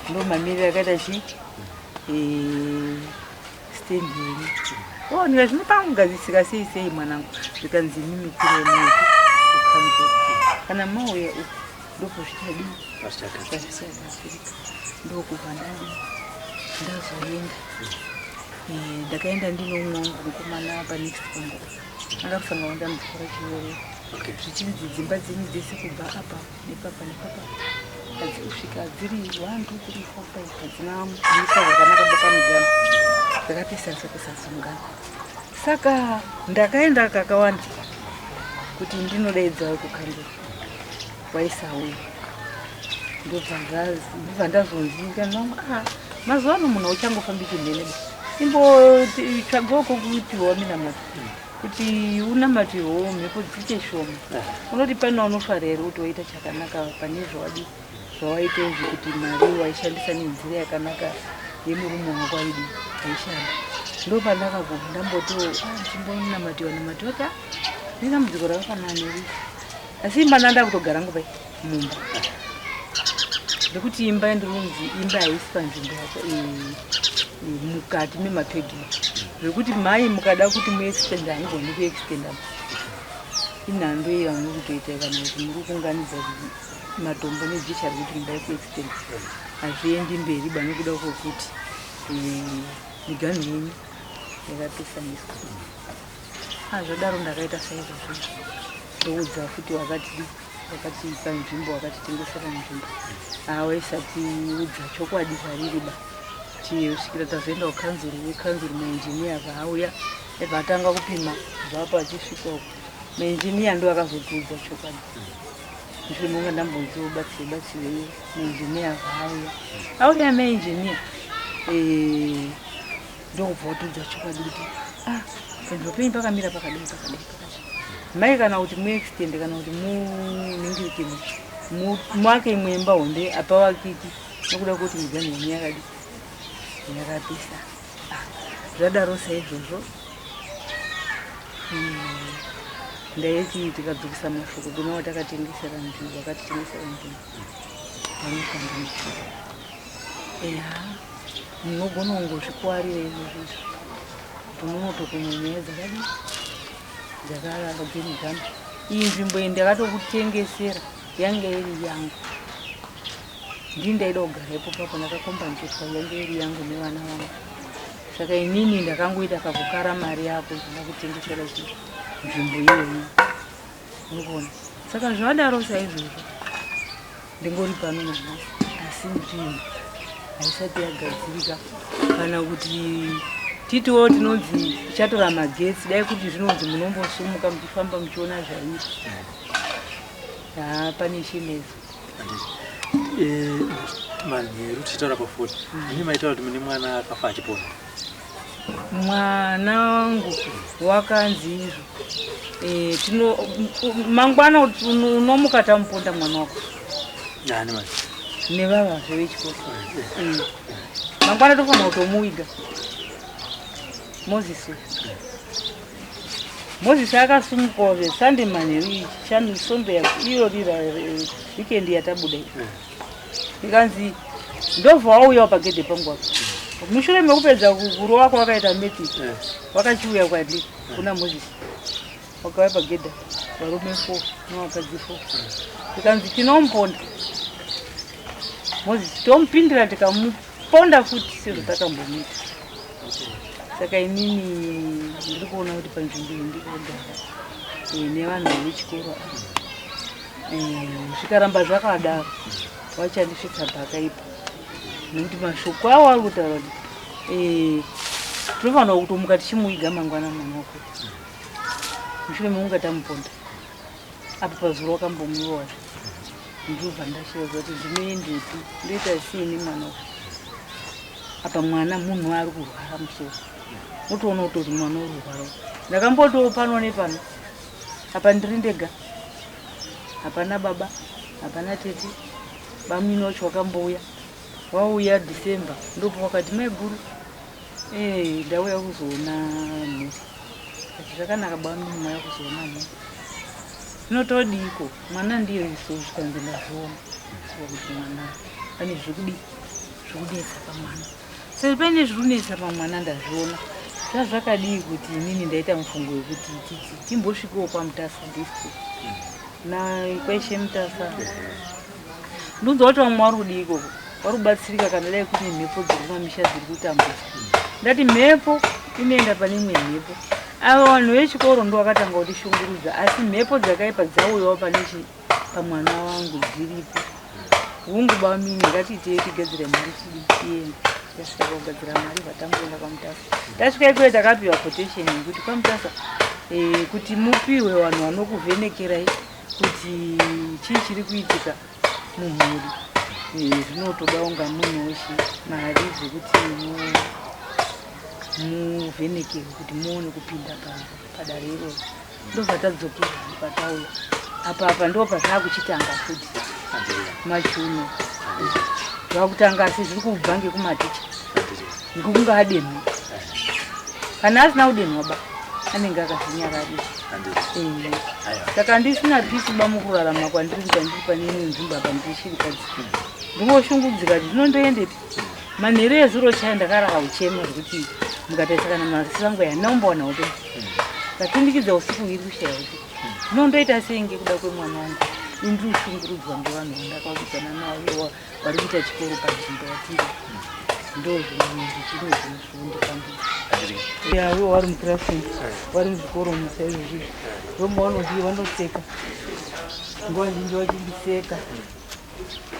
ndo mamiriro akaita chi stendi yenyu nika zvinopangugadzisika sei mwanangu zvikanzi mimitiremei ukanzo kana mauya uku ndopo zvichadii pazvichagadzirika ndokubva ndazoenda ndakaenda ndinomwangu mukomana panext pangu akafanira kuenda muchikora chiwere zvichinzi dzimba dzenyu dzese kubva apa nepapa hadzikusvika dziri 1 2 3 4 5 hadzina kuisa zvakanaka pamuganhu dzakapesanisa mugano saka ndakaenda kakawanda kuti ndinodaidza kukanzura waisauya ndobva ndazonzika mazuva ano munhu uchangofambi chimheneba imbotsvagawo kwokupiwa minamati kuti unamatirwo mhepo dziite shoma unoti pane unofarira here kuti waita chakanaka pane zvawaita izvi kuti mari waishandisa nenzira yakanaka yemurume wako waishanda ndopandakagona ndambotindambonamatiwa kuti ndinambudziko rakafananeri asi imba ndanda kutogara ngupai mumba ndekuti imba ndinonzi imba haisi panzvimbo yako mukati memapegi zvekuti mai mukada kuti muextenda haigoni kuextenda inhando yavanokutoita kana kuti muri kuunganidza matombo nejecha rekuti mudai kuextenda hazviendi mberi nekuda kwokuti miganhu yenyu yakapesaniswa zvadaro ndakaita saizvozvo ndoudza futi wakati panzvimbo wakatitengesera nzvimbo waisati udza chokwadi zvaririba kusvikira tazoenda kukanzuri maenjiniya vaauya vatanga kupima zvapa achisvika uku maenjiniya ndo akazotudza chokwadi ndinonga ndambonziwo batsirei maenjiniya vaauya maenjiniya ndokubva kutudza chokwadi kuti panzvimbo penyu pakamira pakadai mai kana kuti muextend kana kuti muningirike mwake imwe imba honde apawakiki nokuda kuti miganhu yenyu yakadi yakapisa zvadaro saizvozvo ndaiti tikadzokisa mashoko kuna watakatengesera nzvimbo vakatitengesera nzvimbo vanofamba nzvimbo munogona kungozvikwarira izvozvo kuti munotokunyanyaya dzakadi dzakaramba dzemiganhu iyi nzvimbo iyi ndakatokutengesera yange iri yangu ndindaida kugarepo papo ndakakombanjutwa yange iri yangu nevana vangu saka inini ndakangoita kakukara mari yako zvinakutengesera nzvimbo iyoyi unogona saka zvadaro saizvozvo ndingori pano nanhasi asi nzvimbo haisati yagadzirika kana kuti titiwo tinonzi tichatora magetsi dai kuti zvinonzi munombosumuka muchifamba muchiona zvairi pane chinezo
manheru tichitaura pafuti ini maitaura kuti mune mwana akafa achipona
mwana wangu wakanzi izvo mangwana unomuka tamuponda mwana wako nevavazve vechikoro mangwana tofanira kutomuiga Moses akasumukawo zvesande manheru sonde iyo rira wikendi yatabuda ikanzi ndobva wauyawo pagedhe pangu apa mushure mekupedza kurowa kwavakaita meti wakachiuya kwandiri kuna Moses wakauya pagedha varume 4 nevakadzi 4 ikanzi tinomuponda Moses tomupindira tikamuponda futi sezvo takambomuita saka inini ndiri kuona kuti panzvimbo iyi ndiri kugara nevanhu vechikoro zvikaramba zvakadaro vachandisvitsa pakaipa nekuti mashoko avo ari kutaura kuti tinofanira kutomuka tichimuiga mangwana mwana wako mushure mekunga tamuponda apa pazuva wakambomuiwazve ndobva ndashirwa kuti ndinoendepi ndoita siini mwana wako apa mwana munhu ari kurwara musoro utoona kuti mwana uri kurwara ndakambotiwo pano nepano apa ndiri ndega hapana baba hapana tete bamwini wacho wakambouya wauya December ndopo wakati maiguru ndauya kuzoona mhuri ati zvakanaka bamwini mauya kuzoona mhuri zvinotodiko mwana ndiyo iso zvikanzi ndazviona kuti mwana pane zvikunetsa pamwana sezvo pane zvikunetsa pamwana ndazviona zvazvakadii kuti inini ndaita mufungo wekuti timbosvikawo pamutasa district na kweshe mutasa ndunzwa kuti vamwe vari kudii ikoko vari kubatsirika kana dai kuti mhepo dziri kumamisha dziri kutambudza ndati mhepo inoenda pane imwe mhepo ava vanhu vechikoro ndo vakatanga kutishungurudza asi mhepo dzakaipa dzauyawo pamwana wangu dziripo hungubamini ngatitei tigadzire mari tiende tasvika kugadzira mari vatamboenda pamutasa tasvika ikweyo takapiwa quotation yekuti pamutasa kuti mupiwe vanhu vanokuvhenekerai kuti chii chiri kuitika mumhuri zvinotoda unga munhu weshe mari dzekuti muvhenekerwe kuti muone kupinda padare iroro ndobva tadzokera patauya apa ndo pazvaa kuchitanga futi machuno zvakutanga asi zviri kubva ngekumaticha ngekunga adenhwa kana asina kudenhwa ba anenge akazvinyararira saka ndisina pisi ba mukurarama kwandiri kuita ndiri pane imwe nzvimbo apa ndichiri kadzi ndingoshungudzira kuti ndinondoendepi manheru ezuro chaya ndakarara uchema zvekuti mukataisa kana masi vangu yanaumbaona kuti katindikidza usiku iri kushaya kuti ndinondoita sei ngekuda kwemwana wangu indiri kushungurudzwa ngevanhu vandakaudzana navo vari kuita chikoro panzvimbo yatiri ndo zvinhu zvinozvondipambira yavo vari mukirasini vari muzvikoro musaizvozvi vomwe vanodii vanotseka nguva zhinji vachindiseka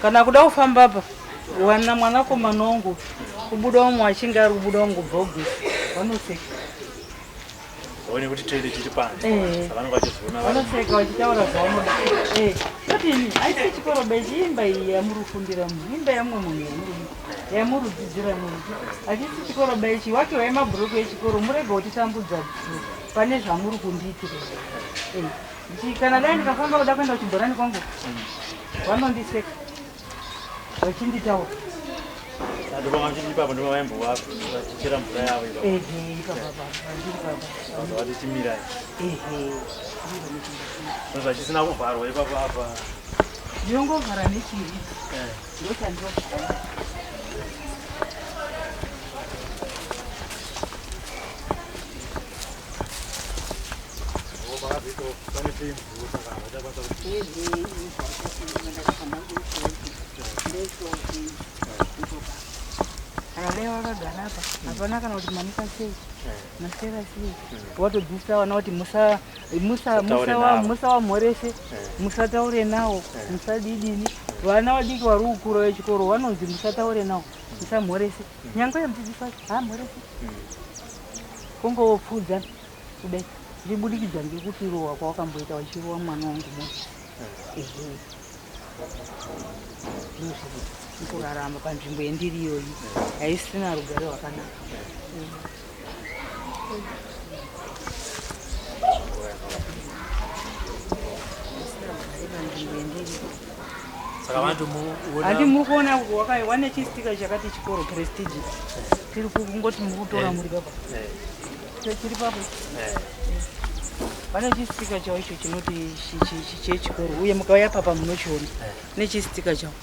kana kuda kufamba apa wana mwanakomana wangu kubuda umwe achinge ari kubuda wangu bva ugwisa vanoseka
one kuti tende chiri panze vanenge vachizoona
vanoseka vachitaura zvavanoda kutini haisi chikoro bechi imba iyi yamuri kufundira munhu imba yamwe munhu yamurudzidzira munhu hachisi chikoro bechi wakiwai mabhuruku echikoro murege kutitambudza pane zvamuri kundiitira kana dai ndikafamba kuda kuenda kuchibhorani kwangu vanondiseka vachinditaura
ndopamachitipapo ndopavaimbovachichera mvura yavo vatichimirai vachisina kuvharwa ipapo apa
ndinongovhara nechiri ndochandinofara Leo wakagara hapa hapana kana kuti manika sei nasera sei watodzisa vana kuti musa wamhorese musataure nawo musadidini vana vadiki vari kukura vechikoro vanonzi musataure nawo musamhorese nyangwe yamudzidzisi wacho hamhorese kungopfudza kudai zvichibudikidza ngekuti rohwa kwawakamboita wachirowa mwana wangu kurarama panzvimbo yendiriyoyi haisina rugare rwakanaka. Handi muri kuona wane chistika chakati chikoro prestige tiri kungoti muri kutora muri baba chiri papo pane chistika chavo icho chinoti chechikoro uye mukauya papa munochiona nechistika chavo.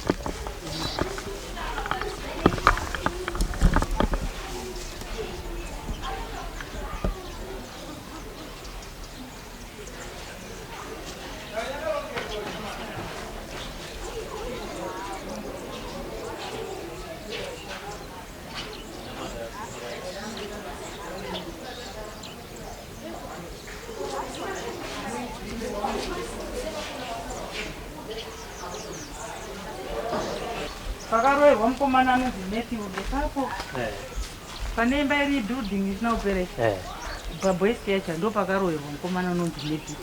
Pakaroerwa mukomana anonzi Matthew ngepapo pane imba iri building isina kupera paboys yacho ndo pakaroerwa mukomana anonzi Matthew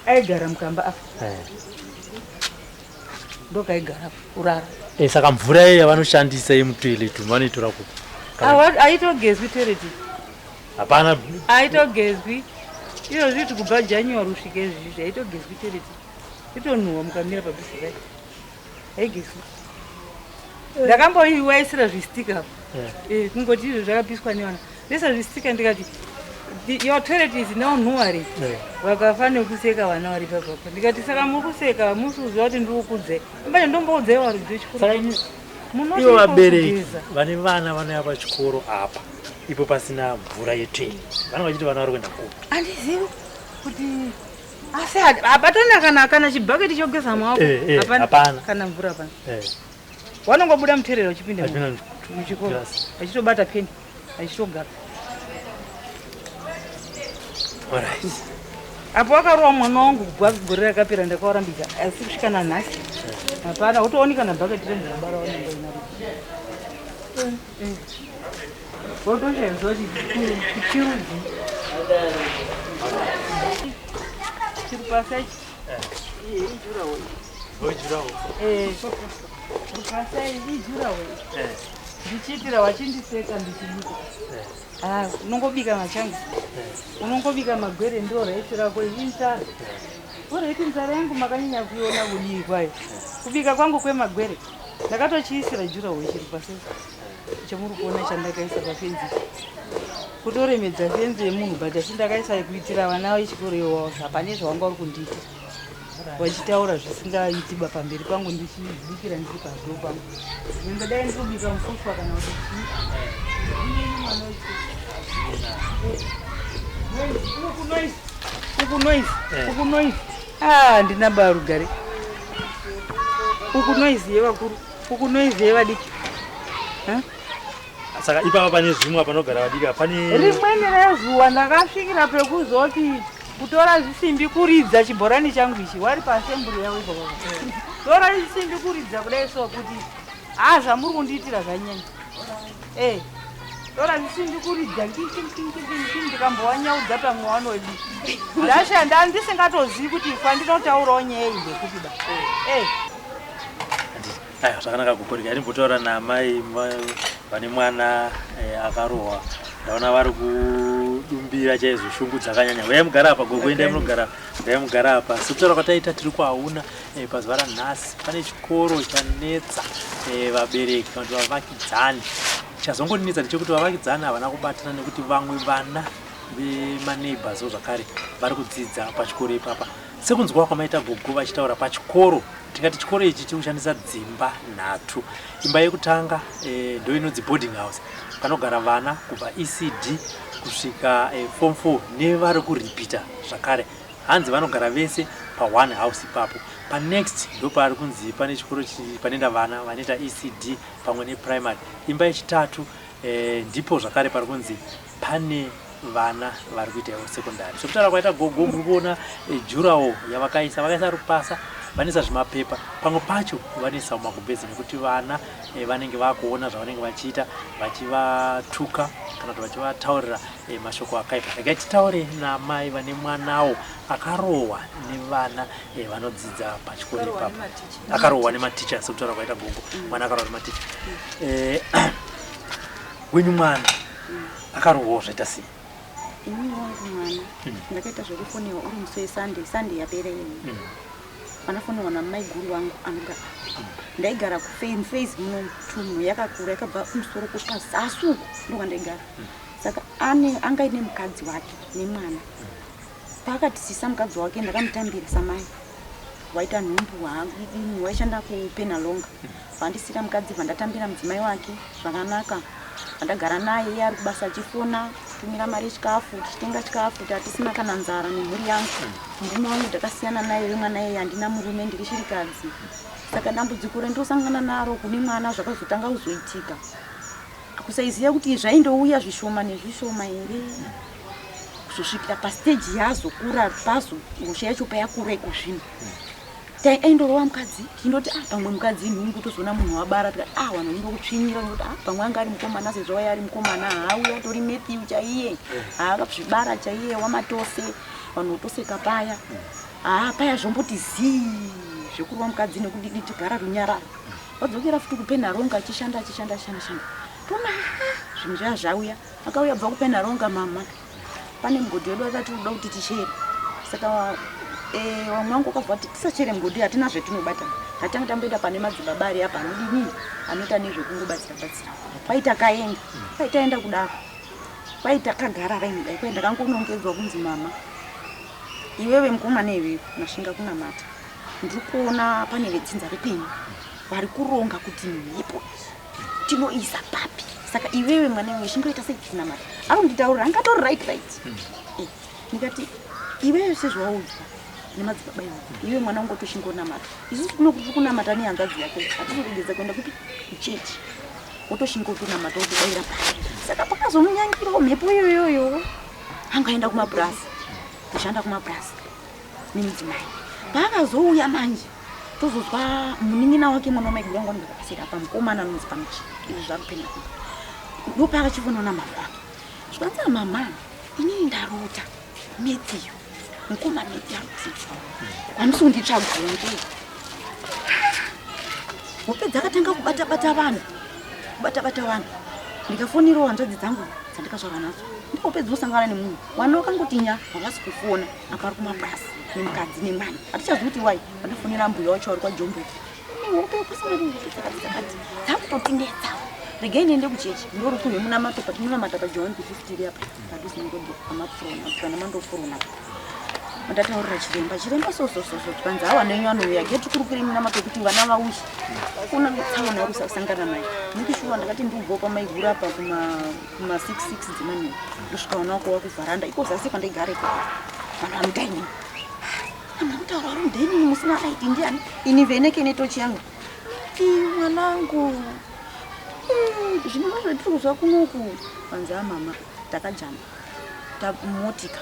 aigara mukamba afa ndo kaigara kurara
saka mvura yavanoshandisa yemutoilet vanoitora kupi
aitogezwi toilet
hapana
aitogezwi iyo zviti kubva January kusvika izvizvi aitogezwi toilet itonhuhwa mukamira pabisi rai aigezwi ndakamboiwaisira zvistika kungoti izvo zvakapiswa nevana ndisa zvistika ndikati your toilet is now nhuhware vakafa nekuseka vana vari papapo ndikati saka muri kuseka musuziva kuti ndiri kukudzai mbane ndomboudzai warudzi wechikoro
ivo vabereki vane vana vanouya pachikoro apa ipo pasina mvura yetoilet vanenge vachiti vana vari kuenda kupi
handizivi kuti asi hapatana kana chibhaketi chogeza maoko hapana kana mvura hapana wanongobuda muterero uchipinda muchikoro achitobata peni achitogara apo wakarowa mwana wangu kubva gore rakapera ndakawarambidza asi kusvika nanhasi hapana utooni kana bhaketi remvura bara wanenge inaro wotoshaizwa kuti kuchirudzi chiri pasachi ijurawo ukasai ijurawo ndichiitira wachindiseka ndichibika unongobika machangu unongobika magwere ndo raiti rako inzara uraiti nzara yangu makanyanya kuiona kudii kwayo kubika kwangu kwemagwere ndakatochiisira jurawo chiri pasai chamuri kuona chandakaisa pafenzi kutoremedza fenzi yemunhu but asi ndakaisa kuitira vana vechikoro iwawo hapane zvawanga uri kundiita wachitaura zvisingaitiba pamberi pangu ndichibikira ndiri padoo pangu ndingadai ndikubika mufushwa kana kuti ukunoisi ndinaba rugare ukunoisi yevakuru ukunoisi yevadiki
saka ipapa pane zvimwe panogara vadiki pane
rimweni rezuva ndakasvikira pekuzoti kutora zvisimbi kuridza chibhorani changu ichi wari paasemburi yavo ipapo tora zvisimbi kuridza kudai so kuti zvamuri kundiitira zvanyanya tora zvisimbi kuridza ndikambowanyaudza pamwe wanodi ndashanda ndisingatozivi kuti kwandinotaurawo nyaya iyi ndekutida
zvakanaka kukorika ndimbotaura naamai vane mwana akarohwa ndaona vari kudumbira chaizvo shungu dzakanyanya uyai mugara apa gogo endai munogara uyai mugara apa sekutaura kwataita tiri kuhauna pazuva ranhasi pane chikoro chanetsa vabereki vantu vavakidzani chazongonetsa ndechekuti vavakidzani havana kubatana nekuti vamwe vana vemaneighbors zvakare vari kudzidza pachikoro ipapa sekunzwa kwamaita gogo vachitaura pachikoro tikati chikoro ichi chiri kushandisa dzimba nhatu imba yekutanga ndo inonzi boarding house panogara vana kubva ECD kusvika form 4 nevari kuripita zvakare hanzi vanogara vese pa1 house ipapo. Panext ndo paari kunzi pane chikoro panoenda vana vanoita ECD pamwe neprimary. Imba yechitatu ndipo zvakare pari kunzi pane vana vari kuitawo secondary. Sokutaura kwaita gogo muri kuona jurawo yavakaisa rupasa, vanisa zvimapepa, pamwe pacho vanisa magumbezi nekuti vana vanenge vakuona zvavanenge vachiita vachivatuka kana kuti vachivataurira mashoko akaipa. Regai titaure namai vane mwanawo akarohwa nevana vanodzidza pachikoro ipapo. Akarohwa nematicha sokutaura kwaita gogo, mwana akarohwa nematicha. Wenyu mwana akarohwa zvaita sei?
Inini wangu mwana ndakaita zvekufoniwa uri musi weSunday yapera ini. Vanafoniwa namai guru wangu anogara. Ndaigara kuface muno tunhu yakakura yakabva kumusoro kusvika zasi uko ndo ndaigara. Saka anga ine mukadzi wake nemwana. Pakatisisa mukadzi wake ndakamutambira samai. Waita nhumbu wangu waishanda kupenalonga. Vandisira mukadzi vandatambira mudzimai wake zvakanaka. Ndagara naye ari kubasa achifona tumira mari chikafu tichitenga chikafu tatisina kana nzara nemhuri yangu. Murume wangu ndakasiyana naye mwana naye handina murume ndiri chirikadzi. Saka dambudziko rendosangana naro kune mwana zvakazotanga kuzoitika. Kusaiziva kuti zvaindouya zvishoma nezvishoma ere. Kusvika pastage yazokura pazo ngosha yacho payakura ikuzvino. Taindorova mukadzi tindoti pamwe mukadzi nhungu tozoona munhu wabara tikati wanondo kutsvinyira ngoti pamwe anga ari mukomana sezvo waya ari mukomana hauya utori Matthew chaiye akazvibara chaiye wamatose vanhu otoseka paya paya zvomboti zii zvekurova mukadzi nekudidi tigara runyararo wadzokera futi kupenharonga achishanda tona zvinhu zvazvauya akauya bva kupenharonga mama pane mugodhi wedu akati uda kuti tichere saka wamwe wangu akabva kuti tisachere mugodhi hatina zvetinobata hatanga tamboenda pane madzibaba ari apa anodini anoita nezvekungobatsira paita kaenga paitaenda kudaro paita kagara rainidai kwaenda kangonongedzwa kunzi mama iwewe mukomana iwewe unashinga kunamata ndiri kuona pane vetsinza repenyu vari kuronga kuti mhipo tinoisa papi saka iwewe mwana iwewe shingoita sei tinamata aronditaurira angatori right ndikati iwewe sezvawaudzwa nemadzibaba iwe iwe mwana wangu otoshingonamata isusu tinokuti kunamata nehanzvadzi yake hatinoregedza kuenda kuti kuchechi otoshingotonamata otobayira pasi saka pakazomunyangirawo mhepo iyoyoyo angaenda kumapurasi kushanda kumapurasi nemudzimai paakazouya manje tozozwa munin'ina wake mwana wamaiguru wangu anenge akasira pamukomana nonzi pamuchi izvi zvarupena ndopaakachivonawo namama wake zvikanzira mama inini ndarota Matthew mukomana Matthew kwanisi kunditsvagonge wopedza akatanga kubata vanhu ndikafonerawo hanzvadzi dzangu dzandikazvarwa nadzo ndikopedza osangana nemunhu mwana wakangotinya havasi kufona apari kumapurasi nemukadzi nemwana hatichazivi kuti wai vandafonera mbuya wacho wari kwaJombo wopepasangaakati dzakutotinetsa regai niende kuchechi ndori kunhe munamato patinonamata paJohn 50 apa padhuze nengodhi amapurona kana mandofurona ndataurira chiremba sosososo tikanzi hawa nenyu anouya geti kurukiri munamato kuti vana vaushi kuna tsaona yari kusangana naye ndikishuwa ndakati ndibva pamaiguru apa kuma66 dzimani kusvika vana wako wakuvharanda iko zasi pandaigarepo vanhu vamudaini amutaura vari mudaini musina aiti ndiani ini veneke netochi yangu mwanangu zvinova zvetiri kuzva kunoku vanzi amama takajama motika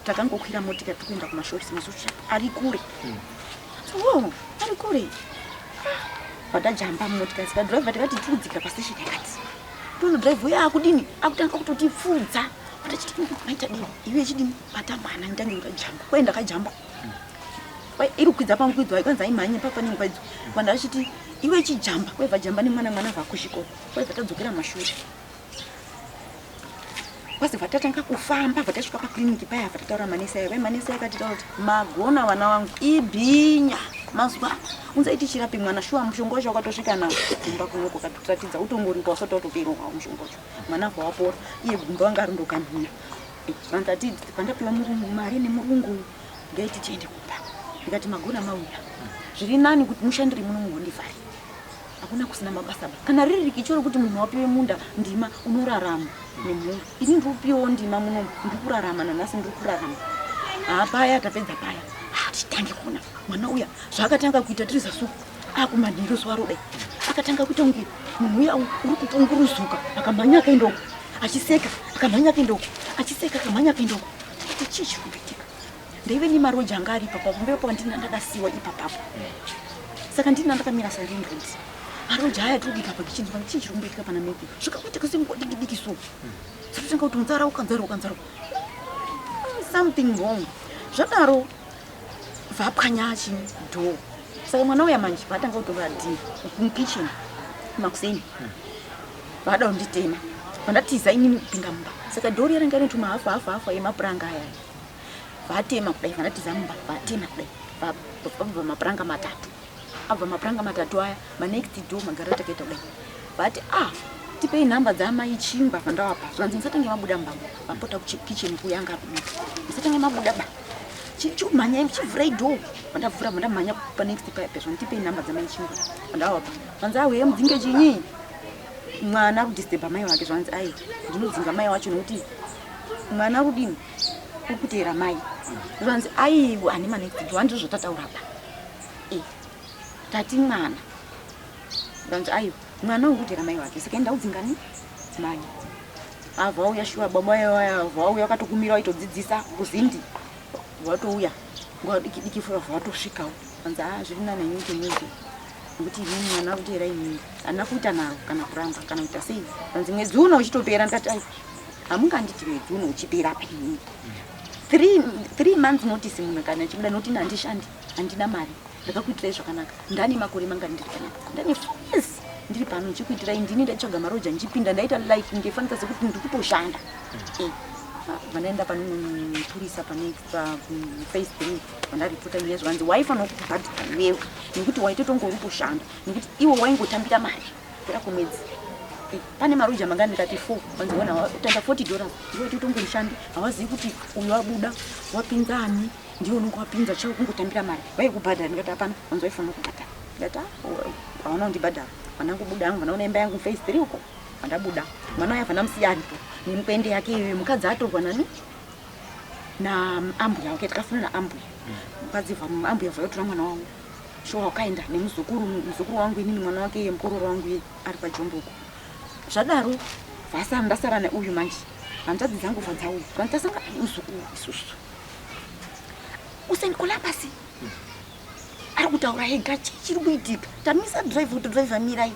takangokwira motika tikuenda kumashops masoshap ari kure ari kure vadajamba motika sika driver tikati tikudzika pastation yakati tono driver uya akudini akutanga kutotipfudza atachiti maita dini iwe chidini patambana ndange ndajamba kwenda kajamba iri kukwidza pamukwidzo aikwanza imhanye pafanini kwaidzo kwanda achiti iwe chijamba kwebva jamba nemwana vakushikoro kwebva tadzokera mashure kwasi vatatanga kufamba vatasvika pakliniki paya vatataura manesi aya manesi akatitaura kuti magona vana vangu ibhinya mazuva unzaiti chirapi mwana shuwa mushonga wacho wakatosvika nawo kumba kunoko katotiratidza utongoripa usati watoperowa mushonga wacho mwana bva wapora iye gumba wanga arindokamhina vanzati pandapiwa mari nemurungu ngaiti tiende kumba ndikati magona mauya zviri nani kuti mushandiri muno muhondivhari hakuna kusina mabasa kana riri kichoro kuti munhu wapiwe munda ndima unorarama nemhuri ini ndiripiwo ndima muno ndiri kurarama nanhasi ndiri kurarama
paya tapedza paya titange kuona mwana uya zvaakatanga kuita tiri zasuku akumanhiro zuva rodai akatanga kuita kunge munhu uya uri kupunguruzuka akamhanya akaendoko achiseka akamhanya akaendoko achiseka akamhanya akaendoko kuti chii chiri kuitika ndaive nemaroja anga ari ipapapo mbepo ndina ndakasiyiwa ipapapo saka ndina ndakamira sarindrodi maroja aya tiri kuita pakichini pano chii chiri kumboitika pana meku zvikakuitika semungodiki so sakutanga kuti unzara ukanzara something wrong zvadaro vapwanya chidhoo saka mwana uya manje vatanga kutora dhii mukitchen makuseni vada kunditema vandatiza inini kupinda mumba saka dhoo riya ranga rine tumahafu emapuranga aya vatema kudai vandatiza mumba vatema kudai vabva mapuranga matatu aya manext dhoo magara takaita kudai vati tipei nhamba dzamai chingwa vandawapa zvanzi musatange mabuda mumba vapota kuchikitchen kuyanga musatange mabuda ba chichumhanya chivhurai dhoo vandavhura vandamhanya panext pezvani tipei nhamba dzamai chingwa vandawapa zvanzi awe mudzinge chinyi mwana kudisturba mai wake zvanzi ai ndinodzinga mai wacho nokuti mwana kudini urikuteera mai zvanzi ai ane manext dhoo handizvo zvatatauraba tati mwana zvanzi ai mwana urikuteera mai wake saka ndaudzingani mai avauya shuwa baba yaya avauya wakatokumira waitodzidzisa kuzindi watouya nguva diki fura watosvikawo anzi zviri nani nyuke nyuke nokuti inini mwana kuteera inini handina kuita naro kana kuramba kana kuita sei anzi mwedzi uno uchitopera ndikati ai hamunganditi mwedzi uno uchipera pa inini 3 months notice munhu kana achibuda nokuti handishandi handina mari ndakakuitirai zvakanaka ndani makore manga ndiri panapa ndani yes ndiri pano ndichikuitirai ndini ndaitsvaga maroja ndichipinda ndaita like ngefanika sekuti ndiri kutoshanda vandaenda panopurisa face 3 vandaripota nyaya zvanzi waifanira kukubhadhara iwewe nekuti waitotongori kushanda nekuti iwo waingotambira mari pera kwemwedzi pane maroja manga ndikati 4 vanzi wana tanda $40 ndiwo waitotongorishandi hawazivi kuti uyu wabuda wapinza ani ndiwo unenge wapinza chao kungotambira mari waikubhadhara ndikati hapana vanzi waifanira kubhadhara ndikati hawana kundibhadhara vanangobuda hangu vanaona imba yangu face 3 uko vandabuda mwana uya vandamusiya aripo nemukwende yake iyoyo mukadzi atorwa nani naambuya wake takafuna naambuya mukadzi ambuya vayotora mwana wangu shuwa wakaenda nemuzukuru wangu inini mwana wake mukororo wangu ari pajomboko zvadaro ndasara neuyu manje hanzvadzi dzangu vadzauyu vantasanga muzukuru isusu usendikola pasi ari kutaura ega chiri kuitika tamisa drive kuti driver mirai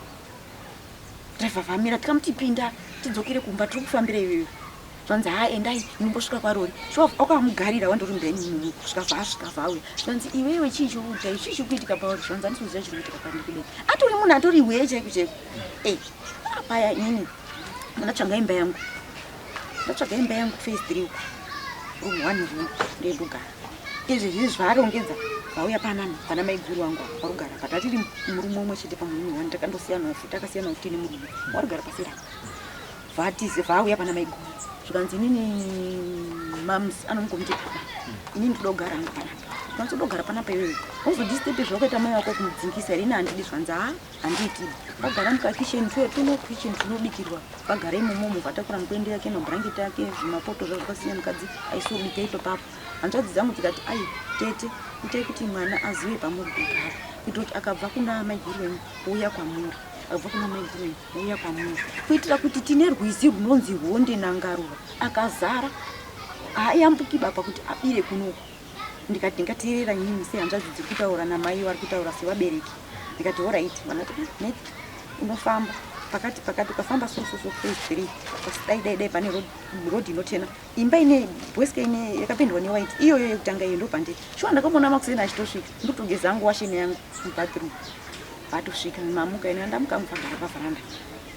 driver vamira tikamutipinda tidzokere kumba tiri kufambira iyoyo zvanzi endai mumbosvika kwarori shuwa wakamugarira wandori mbeni kusvika vauya zvanzi iwewe chii chikuita chii chikuitika pauri zvanzi handisiuziva chiri kuitika pandikudei atori munhu atori hweye chaiko chaiko apaya inini ndatsvaga imba yangu face 3 room 1 room ndendogara izvi zviri zvaarongedza vauya panani pana maiguru wangu warugara patatiri murume umwe chete pamurume wani takandosiyanawo futi akasiyanawo tini murume warugara pasira vatize vauya pana maiguru zvikanzi inini mamusi anomukomiti baba inini toda kugara anga panapa zvanzi todogara panapa iyoyo uzodistepe zvawakaita mai wako kumudzingisa rini handidi zvanzi handiitidi vagara mukakitchen kitchen tunobikirwa vagara imomomo vatakura mukwende yake mabhurangeti ake zvimapoto zvazvakasiya mukadzi aisubika ipapapo hanzvadzi dzangu dzikati ai tete itai kuti mwana azive pamuri kugara kuitira kuti akabva kuna maiguru wenyu ouya kwamuri akabva kuna maiguru wenyu ouya kwamuri kuitira kuti tine rwizi runonzi honde nangarura akazara haayambuki baba kuti abire kunoku ndikati ndingateerera nyinyi sehanzvadzi dziri kutaura namai vari kutaura sevabereki ndikati oraiti vanati net unofamba pakati ukafamba face 3 daidai pane road inotena imba ine bweska ine yakapendwa newhite iyoyo yekutanga iyo ndopande shuwa ndakamona makuseni achitosvika ndokutogeza hangu washeni yangu mubathroom atosvika mamuka ine andamuka mufagara pavharanda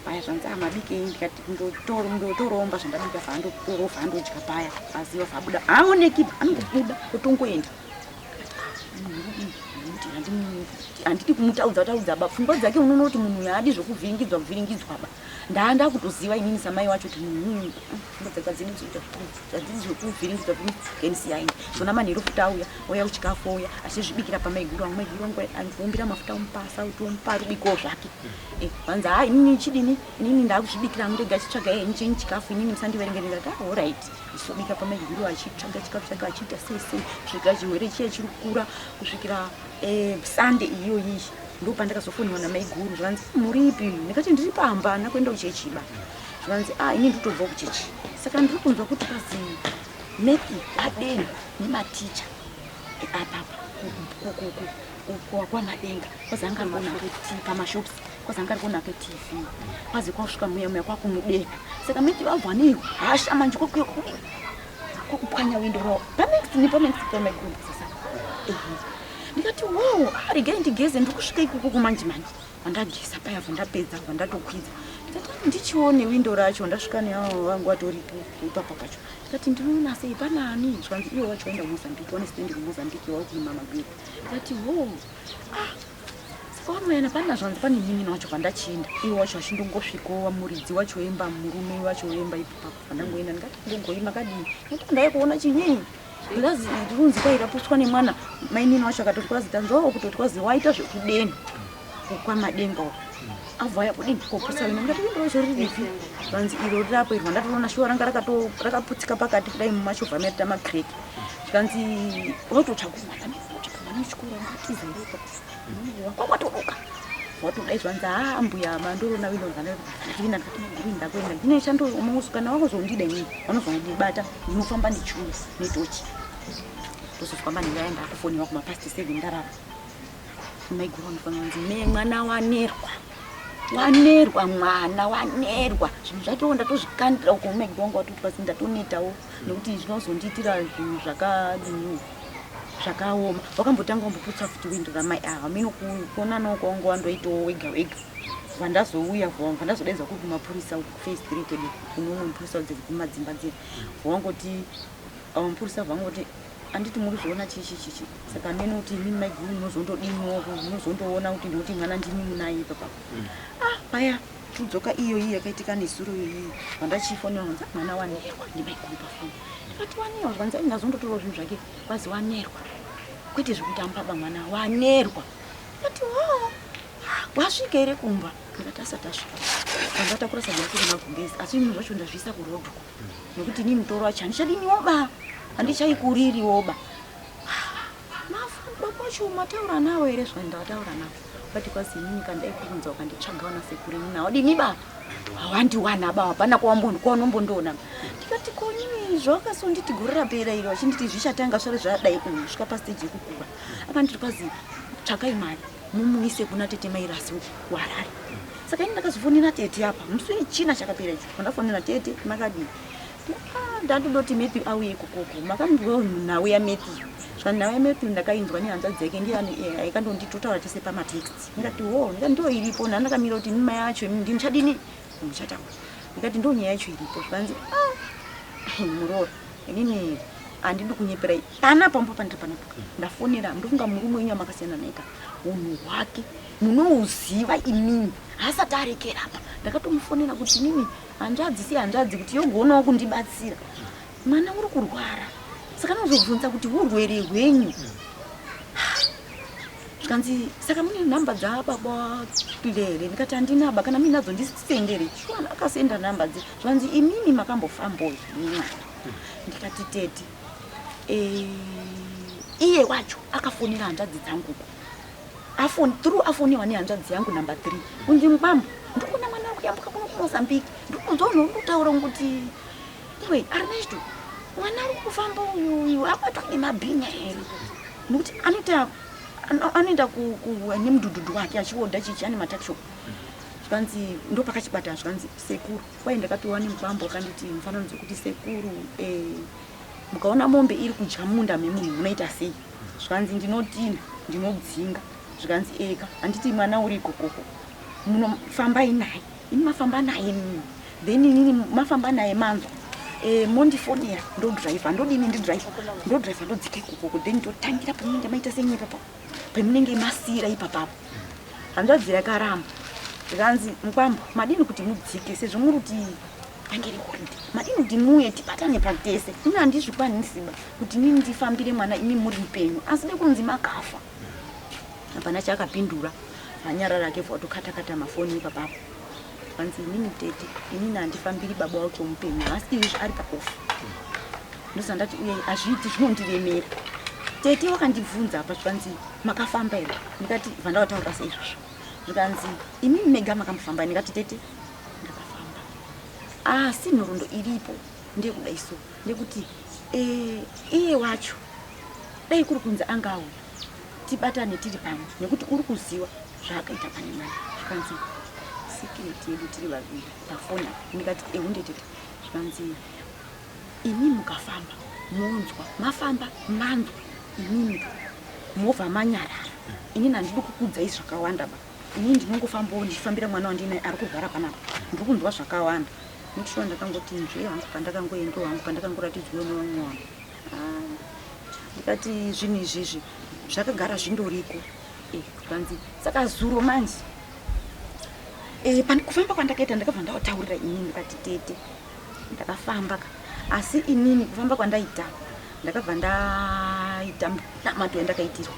paya zvanzi mabiki ndikati ndotoromba zvandabika vhandodya paya aziva vabuda haoneki anongobuda otongoenda
handidi kumutaudza ba pfungwa dzake unoona kuti munhu yaadi zvokuvhiringidzwa ba ndaanda kutoziva inini samai wacho kuti munhu pfungwa dzake hadzidi zvokuvhiringidzwa kenisiyaini zvona manheru futa auya kuchikafu ouya achizvibikira pamaiguru angu anguumbira mafuta omupasa kuti omupa rubikowo zvake vanzi inini chidini inini ndaakuzvibikira angu ndega achitsvaga chenyi chikafu inini musandiverengerera kuti allright ichitobika pamaiguru achitsvaga chikafu chake achiita sei kusvikira chirwere chiya chiri kukura kusvikira sande iyoyi ndopandakazofoniwa namaiguru zvanzi muripi ndikati ndiri pamba handina kuenda kuchechiba zvanzi ini ndotobva kuchechi saka ndiri kunzwa kuti pazi meki adeni nematicha apapa kwamadenga kwazanga rikuonake pamashops kwazanga rikuonake tv kwazi kwasvika muya kwakumudenga saka meki vabva nehasha manje kwakupwanya windo rawo pamaiguru sasa ndikati wow regai ndigeze ndikusvika ikoko kumanjimanje vandageza paya vandapedza vandatokwidza ndikati ndichione windo racho ndasvika neavo vangu vatoripo ipapa pacho ndikati ndinoona sei panani zvanzi iwo wacho waenda kumozambique wanestendi kumozambique wakurima magwiri ndikati wo saka vanoyana pana zvanzi pane mini wacho vandachienda iwo wacho achindongosvikawo wamuridzi wacho wemba murume wacho wemba ipapo vandangoenda ndikati ngongoima kadini ndandaya kuona chinyinyi Ilazi runzi kwa irapuswa ni mwana mainini wacho akatotwazi tanzo kutotwazi waita zvekudeni kwa madengo avaya kudini kopusa wina ngati ndo wacho riripi vanzi iro rapo iro ndatona shuwa ranga rakaputsika pakati kudai mumashovha meta makreki vanzi wototsvaga mwana wechikora ngatiza irepo kwakwatoruka watodai zvanzi mbuya mandorona wino ndina ndakuenda ndine chando umusukana wako zvondida inini vanozondibata ndinofamba nechuru netochi tozofamba ndingaenda kufoniwa kumapasti 7 ndarara maiguru anofananzi mwana wanerwa zvinhu zvacho ndatozvikandira uko maiguru wangu watoti pasi ndatonetawo nekuti zvinozondiitira zvinhu zvakaoma wakambotanga kumboputsa futi windo ramai mino kuona noko wangu wandoitawo wega vandazouya vandazodaidzwa kuti mapurisa face 3 kwedu kunomwe mupurisa dzemadzimba dzedu wangoti mupurisa vangoti anditi muri zvoona chichi saka neno kuti inini maiguru munozondodiniwo munozondoona kuti ndikuti mwana ndimi munaye papa paya tudzoka iyo yakaitika nesuro iyi vandachifonera vanzi mwana wanerwa ndimaiguru pafoni ndikati wanerwa zvanzi ingazondotorawo zvinhu zvake kwazi wanerwa kwete zvekutamba mwana wanerwa ndikati wasvika here kumba ndikati asati asvika vandatakura sadza rake remagumbezi asi zvinhu zvacho ndazviisa kurodho nekuti inini mutoro wacho handichadiniwoba handichaikuririwoba mafamba kwacho mataura nawo here zvandataura nawo kati kwazi inini kandaikuunza ukanditsvaga wana sekurini nawo diniba hawandiwana ba hapana kwanombondoona ndikati konini zvakasonditi gore rapera iro vachinditi zvichatanga zvare zvadai kusvika pastage yekukura akanditi kwazi tsvakai mari mumuise kuna tete mairasi warari saka ini ndakazofonera tete apa musi china chakapera icho pandafonera tete makadini ndandodoti mepi auye kokoko makambwa nawe yamepi zvanawe yamepi ndakainzwa nehanza dzake ndiye aikandonditotaura tese pamatext ndikati ndo iripo ndandakamira kuti nima yacho ndinchadini muchataura ndikati ndo nyaya yacho iripo zvanzi muroro inini handidi kunyepera pana pambo pandapanapo ndafonera ndofunga murume wenyu amakasiyana naika unhu hwake munouziva imini hasati arekera apa ndakatomufonera kuti inini hanzvadzi si hanzvadzi kuti yogoonawo kundibatsira mwana uri kurwara saka nozobvunza kuti urwere hwenyu zvikanzi saka mune nhamba dzababa lere ndikati handinaba kana minadzo ndisendere chiwana akasenda nhamba dze zvanzi imimi makambofamboyo mwana ndikati tete iye wacho akafonera hanzvadzi dzanguko afoniwa nehanzvadzi yangu namba 3 kunzi mubambo ndikuona mwana kuyambuka kuno kumozambique ndikunzwaunhu urikutaura kuti iwe Ernesto mwana ari kufamba uyu abatwa nemabhinya here nokuti anoenda nemudhudhudhu wake achiodha chichi ane matakishop zvikanzi ndo pakachibata zvikanzi sekuru kwai ndakatowa nemubambo akanditi mufananidzo kuti sekuru mukaona mombe iri kudya munda memunhu munoita sei zvikanzi ndinodini ndinodzinga zvikanzi eka handiti mwana uri ikokoko munofambai naye ini mafamba naye then inini mafamba naye manzwa mondifonera ndodriver ndodini ndidriver ndodzike ikoko then ndotangira pamunenge maita senyepa pamunenge masira ipapapo hanzvadzi yakaramba zvikanzi mukwambo madini kuti mudzike sezvo muri kuti angeri holiday madini kuti muye tibatane patese ini handizvikwanisiba kuti nini ndifambire mwana imi muri mupenyu asi nekunzi makafa hapana chaakapindura hanyara rake watokata mafoni ipapapo kanzi inini tete inini handifambiri baba wacho mupenyu asi izvi ari paofu ndosandati uye hazviiti zvinondiremera tete wakandibvunza apa zvikanzi makafamba here ndikati vandawataura seizvozvo zvikanzi imimi mega makamufamba ndikati tete ndakafamba asi nhoroondo iripo ndeyekudai so ndekuti iye wacho dai kuri kunzi angauya tibatane tiri pamwe nekuti uri kuziva zvaakaita pane mwana zvikanzi security yedu tiri vaviri pafoni ndikati ehundetete zvikanzi imi mukafamba munzwa mafamba manzwa inini movha manyarara inini handidi kukudzai zvakawanda ba inini ndinongofambawo ndichifambira mwana wandinaye ari kurwara panapa ndiri kunzwa zvakawanda nechishova ndakangoti nzve hangu pandakangoendo hangu pandakangoratidzwa nevamwe vangu ndikati zvinhu izvizvi zvakagara zvindoriko kanzi saka zuro manje kufamba kwandakaita ndakabva ndawataurira inini ndikati tete ndakafamba asi inini kufamba kwandaita ndakabva ndaita namato yandakaitirwa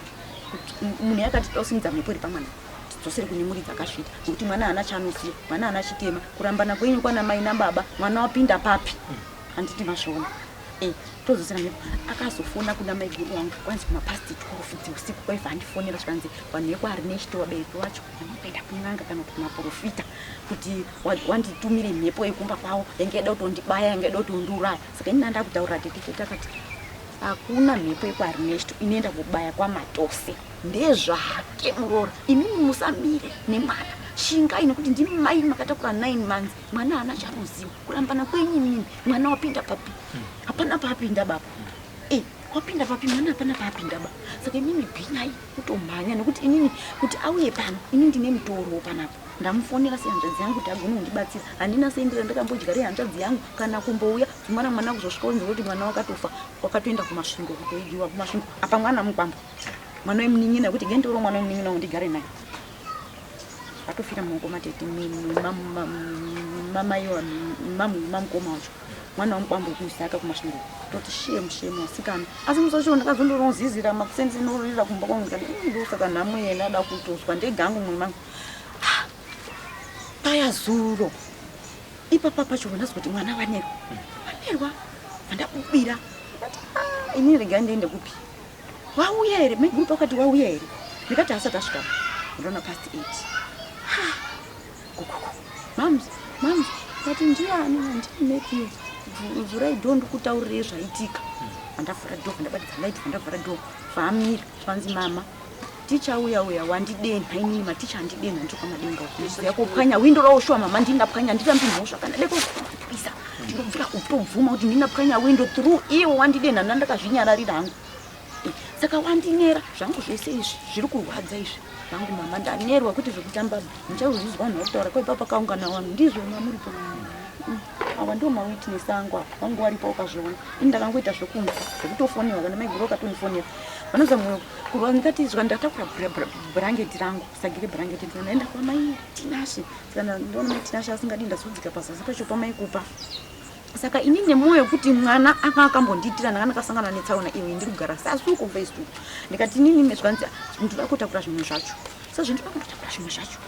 munhu yakati tosimudza mhepo iri pamwana tidzosere kunyumuridza akasvita nokuti mwana haana chaanoziva mwana haana chitema kurambana kwenyu kwana mai nababa mwana wapinda papi handiti mazvona tozosera mhepo akazofona kuna maiguru wangu kwanzi kumapasti 12 dzeusiku kwaibva handifonera zvikanzi vanhu vekuari nechito vabereki vacho vanokaenda kun'anga kana kuti maprofita kuti wanditumire mhepo yekumba kwavo yangaida kutondibaya yangaida kutondiuraya saka ini ndandakutaurira tete takati hakuna mhepo yekuari nechito inoenda kubaya kwamatose ndezvake murora imimi musamire nemwana shingai nekuti ndimi mai makatakura 9 months mwana haana chaanoziva kurambana kwenyu mimi mwana wapinda papi hapana paapinda baba wapinda papi mwana hapana paapinda baba saka imimi bhinai kutomhanya nekuti inini kuti auye pano ini ndine mutoro panapa ndamufonera sehanzvadzi yangu kuti agone kundibatsira handina seindira ndakambodya rehanzvadzi yangu kana kumbouya dzimwana mwana kuzosvika unzwa kuti mwana wakatofa wakatoenda kumasvingo kutoidiwa kumasvingo apa mwana mukwambo mwana wemunin'ina kuti gendoro mwana wemunin'ina undigare naye atofira muoko matete mamaiwa mamukoma wacho mwana wamukwambo kuisaka kumasvingo toti shemu asikana asi musochiwo ndakazondonozizira makusenzi norira kumba kwangu ndosaka nhamo yena ada kutozwa ndegangu mwe mangu paya zuro ipapa pacho ndazoti mwana wanerwa vandabubira ini rega ndiende kupi wauya here megrupu akati wauya here ndikati asati asvika ndona past 8 mams ati ndiani handineki vhurai dho ndikutaurire zvaitika vandavhura dho vandabatidza light vandavhura dho vamira zvanzi mama ticha uya wandidenha inini maticha handidenha ndirikwamadenga uziya kupwanya windo raushuwa mama ndinapwanya nditambimhosva kana dekopisa ndinobvira kutobvuma kuti ndinapwanya windo through iwo wandidenha ndandakazvinyararira hangu saka wandinera zvangu zvese izvi zviri kurwadza izvi zvangu mama ndanerwa kuti zvekutamba ndichauzvizwa nhakutaura kwaipapa kaungana vanhu ndizvona muripo awa ndo mawitness angu apa vangu varipo ukazviona ini ndakangoita zvekunzi zvekutofoniwa kana maiguru akatonifonera vanozamwe kurwa ndikati zva ndatakura bhurangeti rangu sagire bhurangeti ndinoenda kwamai tinashe kana ndona mai tinashe asingadi ndazodzika pazasi pacho pamaikupa saka ini nemwoyo kuti mwana anga akambondiitira ndanga ndakasangana netsaona iwe ndiri kugara sasuku Facebook ndikati nini mezvanzi ndinoda kutakura zvimwe zvacho sezvo ndinoda kutakura zvimwe zvacho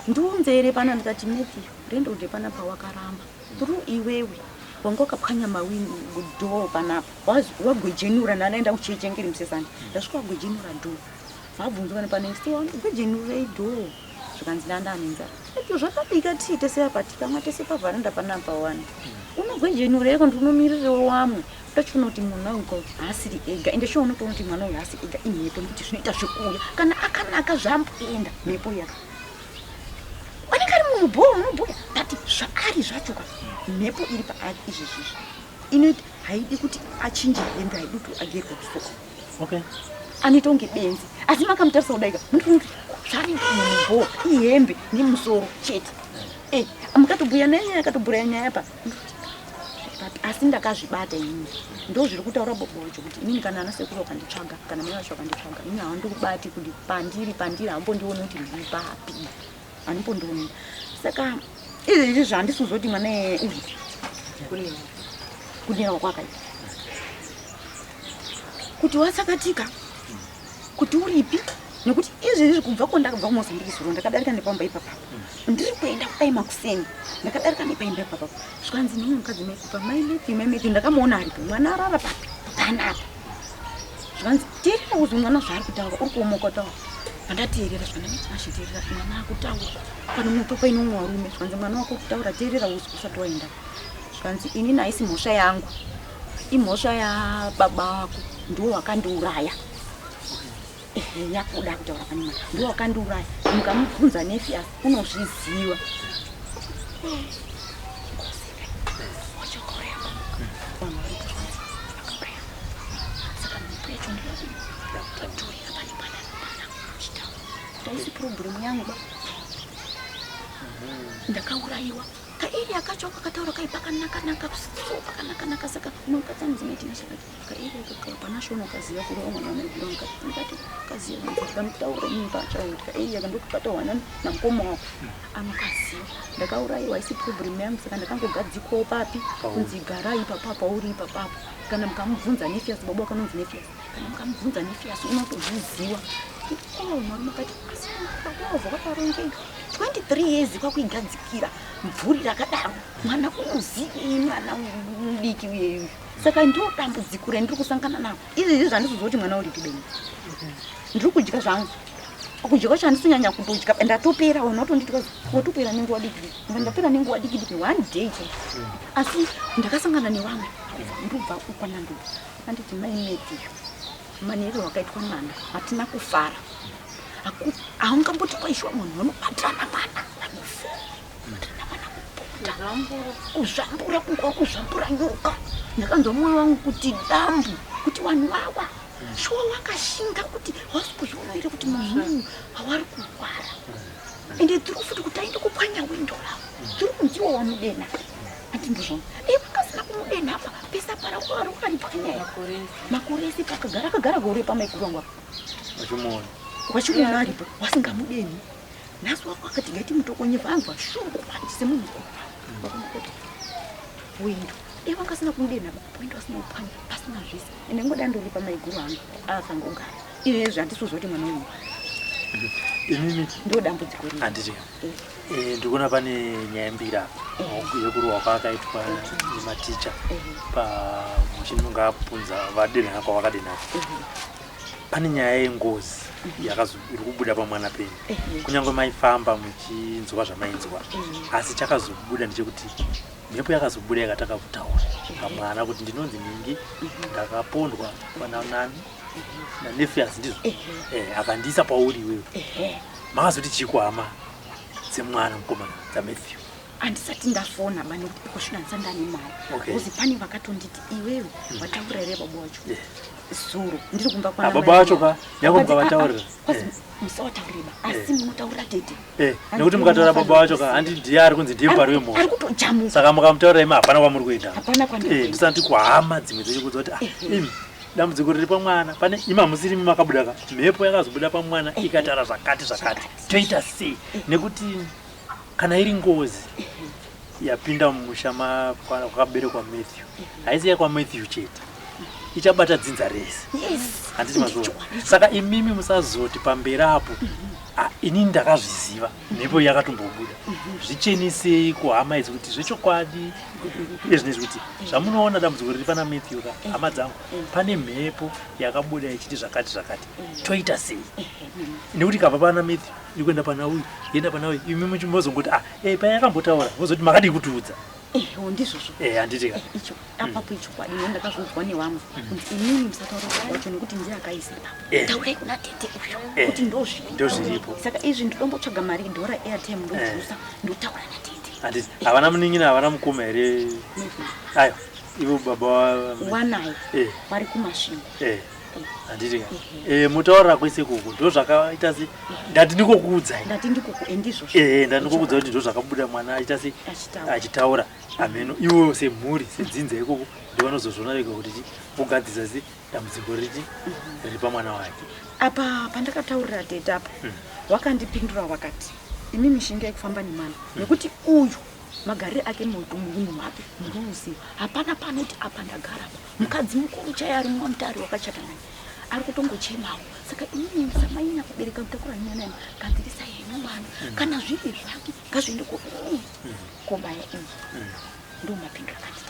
ndiunzere pana ndikati meti rendo kuti pana pawakaramba through iwewe wanga ukapwanya mawingu dho panapa wagwejenura ndanaenda kucheche ngiri musesani ndasvika wagwejenura dho vabvunzwa nepanext wagwejenurei dho zvikanzi ndandanenza ito zvakadika tiite seapatika mwatese pavharanda panapa wani unogwejenureko ndiunomirirewo wamwe utachiona kuti mwana uyu haasiri ega ende sho unotoona kuti mwana uyu haasiri ega imhepo nekuti zvinoita zvekuuya kana akanaka zvamboenda mhepo yaka wanenge ari munhu bhoro unobhuya tati zvaari zvacho ka mhepo iri paari izvezvizvi inoiti haidi kuti achinje hembe haidi kuti agerwe kusoka anoita kunge benzi asi makamutarisa kudaika munotoona kuti zvari munhu bhoro ihembe nemusoro chete mukatobhuya nanyaya akatobhuya nyaya pa papi asi ndakazvibata inini ndo zviri kutaura bobo wacho kuti inini kana ana sekuru wakanditsvaga kana mai vacho wakanditsvaga inini havandikubati kuti pandiri hambondioni kuti ndiri papi handimbondioni saka izvezvi zvandisuzoti mwana kunera kwakaita kuti watsakatika kuti uripi nekuti izvezvi kubva kwandakabva kumozambiki zuro ndakadarika nepamba ipapa ndiri kuenda kudai makuseni ndakadarika nepaimba ipapa zvikanzi nemwe mukadzi maikupa maimeti ndakamuona aripo mwana arara papi tanapa zvikanzi teerera kuzi mwana zvaari kutaura uri kuomokataura pandateerera zvanamashiteerera mwana akutaura pane mwoto paine umwe warume zvikanzi mwana wako kutaura teerera uzi usati waenda zvikanzi inini haisi mhosva yangu imhosva yababa wako ndiwo wakandiuraya yakuda kutaura pane mwana ndiwo wakandiuraya mukamubvunza nefiasi unozviziva taisi problem yangu ba ndakaurayiwa kairi akacho kakataura kaipa kanaka pakanaka saka unokatsanzimetina saka kairi panashona kaziva kurowa mwana wanaigura mukati kaziva kanokutaura inini pachauri kairi yakandokukatawana namukoma wako anokaziva ndakaurayiwa isi problem yangu saka ndakangogadzikwawo papi kunzi garai ipapapa uri ipapapo kana mukamubvunza nefiasi baba wakanonzi nefiasi kana mukamubvunza nefiasi unotozviziva marume akati asi wavha wakarongei 23 years kwakuigadzikira mvuri rakadaro mwana unozivei mwana mudiki uyeyu saka ndo dambudziko rendiri kusangana navo izvezvi zvandizozoti mwana uripi beni ndiri kudya zvangu kudya kwacho handisonyanya kutodya ndatopera wanatonditi watopera nenguva diki ndapera nenguva diki one day asi ndakasangana nevamwe ndobva ukwananduva anditi maimetiyo manero wakaitwa mwana hatina kufara haungamboti paishiwa munhu vanobatirana mwana kuzvambura kungova kuzvambura nyoka ndakanzwa mwoyo wangu kuti dambu kuti vanhu vawa shuwa wakashinga kuti wazikuzviona ire kuti munhu havari kurwara ende tiri futi kuti aende kupwanya windo ravo tiri kunziwa wamudena andindozvona vakasina kumudena apa pesa para kwari wakaripwanya makore ese akagara gore pamaikuru wangu apa wachimuona aripo wasingamudeni nhasi wako akati ngaiti mutokonyeva anzwa shungu semunhu windo vangasina kumudena windo asina upwanya pasina zvese ende ngoda ndori pamaiguru angu asangogara izvezvi handisuzoti mwana wenyu
inini
ndo dambudziko rino
handiti ndikuona pane nyaya mbiri yekurohwa kwakaitwa nematicha pamuchinongabvunza vadenhana kwavakadenhana pane nyaya yengozi iri kubuda pamwana penyu kunyange maifamba muchinzwa zvamainzwa asi chakazobuda ndechekuti mhepo yakazobuda yakataka kutaura pamwana kuti ndinonzi ningi ndakapondwa pananani nanefiasi ndizvo akandiisa pauri iwewe makazoti chikuhama dzemwana mukomana dzaMathew
handisati ndafona bani kusvinanisa ndane mari uzi pane vakatonditi iwewe wataura here baba wacho zuro ndiri kumba
baba wacho ka yakobva vataurira
musawataurira asi munotaurira tete
nekuti mukataura baba wacho ka handi ndiye ari kunzi ndiye mbari wemhosva
ari kutojamuka
saka mukamutaurira imi hapana kwamuri kuenda
hapana kwandiri
ndisati kuhama dzimwe dzechikudza kuti imi dambudziko riri pamwana pane ima musiri makabuda ka mhepo yakazobuda pamwana ikataura zvakati toita sei nekuti kana iri ngozi yapinda mumusha kwakaberekwa Mathew haisi yakwaMathew chete ichabata dzinza rese handiti mazvo saka imimi musazoti pamberi apo inini ndakazviziva mhepo yakatombobuda zvichenisei kuhama idzi kuti zvechokwadi ezvinezvi kuti zvamunoona dambudziko riri pana Mathew ka hama dzangu pane mhepo yakabuda ichiti zvakati toita sei nekuti kabva pana Mathew iri kuenda pana uyu ienda pana uyu imi muchimbozongoti payakambotaura vozoti makadii kutiudza
ndizvozvo
handiti ka
icho apapo ichokwadi ine ndakazonzwa nevamwe kuti inini musataura wacho nekuti ndiye akaisa taurai kuna tete uyo kuti ndozviripo saka izvi ndotombotsvaga mari ndora airtime ndobvusa ndotaura natete
handiti havana munin'ina havana mukoma here aiwa ivo baba
wanayo vari kumasvingo
handiti mutaurira kwese kuku ndo zvakaita se ndati ndikokuudzai
ndati ndikuku endizvo
ndandikokuudza kuti ndo zvakabuda mwana aita se achitaura ameno iwo semhuri sedzinza ikoko ndivanozozvona vega kuti ugadzisa se dambudziko riri pamwana wake.
Apa pandakataurira tete apa wakandipindura wakati imi mishinga yekufamba nemwana nekuti uyu magarire ake munhu wake munoziva hapana panoti apa ndagara mukadzi mukuru chaiye ari mumutare wakachata naye ari kutongochemawo saka inini samainya kubereka mutakura nyana gadzirisai henyu mwana kana zviri zvake ngazviende kobaya ndo mapindura akati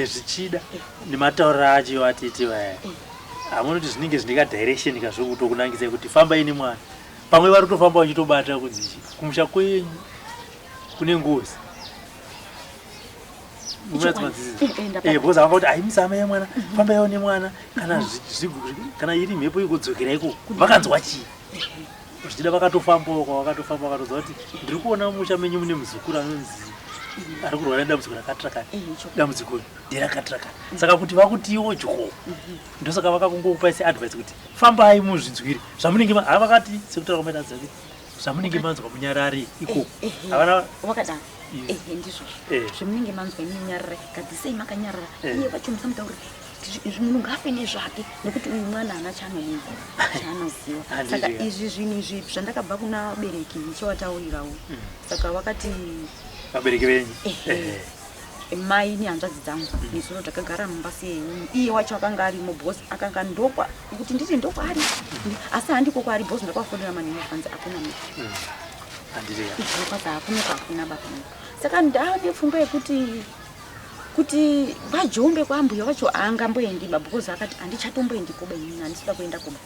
zvichida nematauriro acho atete vaya hamunoti zvinenge zvine kadirection kazvokutokunangisai kuti fambai nemwana pamwe vari kutofamba vachitobata kunzi kumusha kwenyu kune ngozi bhoza vanga kuti aimusama yemwana fambaiwo nemwana kana iri mhepo ikudzokera iko vakanzwa chii zvichida vakatofambawo kwavakatofamba vakatodza kuti ndiri kuona musha menyu mune muzukuru anonzi ari kurwara nedambudziko rakatraka dambudziko nderakatraka saka kuti vakuti iwo dyo ndosaka vakakungokupai seadvice kuti fambai muzvinzwiri zvamunenge havakati sekutaura kwamaitaziva kuti zvamunenge manzwa munyarare ikoko havana
wakadaro ndizvo zvamunenge manzwa munyarare gadzisei makanyarara iye vacho musamutaurira munhu ngafe nezvake nekuti uyu mwana haana chaanoziva saka izvi zvinhu izvi zvandakabva kuna bereki ndichivataurirawo saka vakati
vabereki venyu
mai nehanzvadzi dzangu nesoro takagara mumba seyenyu iye wacho akanga ari mubhosi akanga ndokwa kuti nditi ndokwaari asi handiko kwaari bhosi ndakwafonera manemovanzi akuna izvokwaza hakuna bapano saka ndane pfungwa yekuti vajombe kwambuya vacho aangamboendiba because akati handichatomboendi koba inini handisida kuenda koba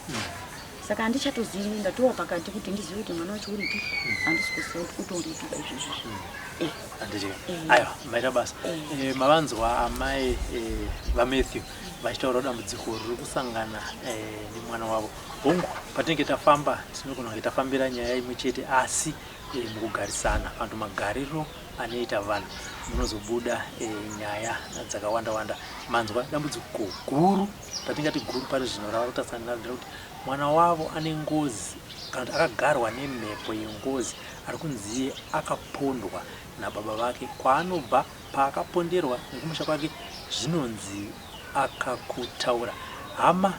saka handichatozivi ndatowa pakati kuti ndizive kuti mwana wacho uripi handisi kuziva kuti utoripiba izvozvo
aiwa maita basa mavanzwa amai vamatthew vachitaura dambudziko riri kusangana nemwana wavo hongu patinenge tafamba tinogona kunge tafambira nyaya imwe chete asi mukugarisana vantu magariro anoita vanhu munozobuda nyaya dzakawanda manzwa dambudziko guru tatingati guru pari zvino rava kutarisana kuti mwana wavo ane ngozi kana kuti akagarwa nemhepo yengozi ari kunzi akapondwa nababa vake kwaanobva paakaponderwa nekumusha kwake zvinonzi akakutaura hama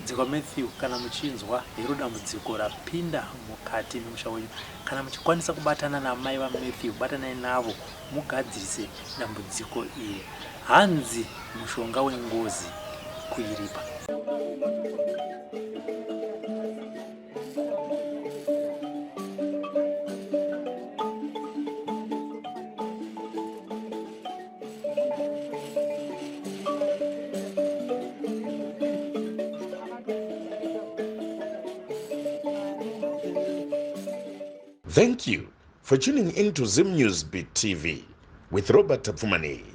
dzekwamatthew kana muchinzwa hero dambudziko rapinda mukati memusha wenyu kana muchikwanisa kubatana namai vamatthew batanai navo mugadzirise dambudziko iri hanzi mushonga wengozi kuiripa.
Thank you for tuning in to Zim News Beat TV with Robert Tapfumani.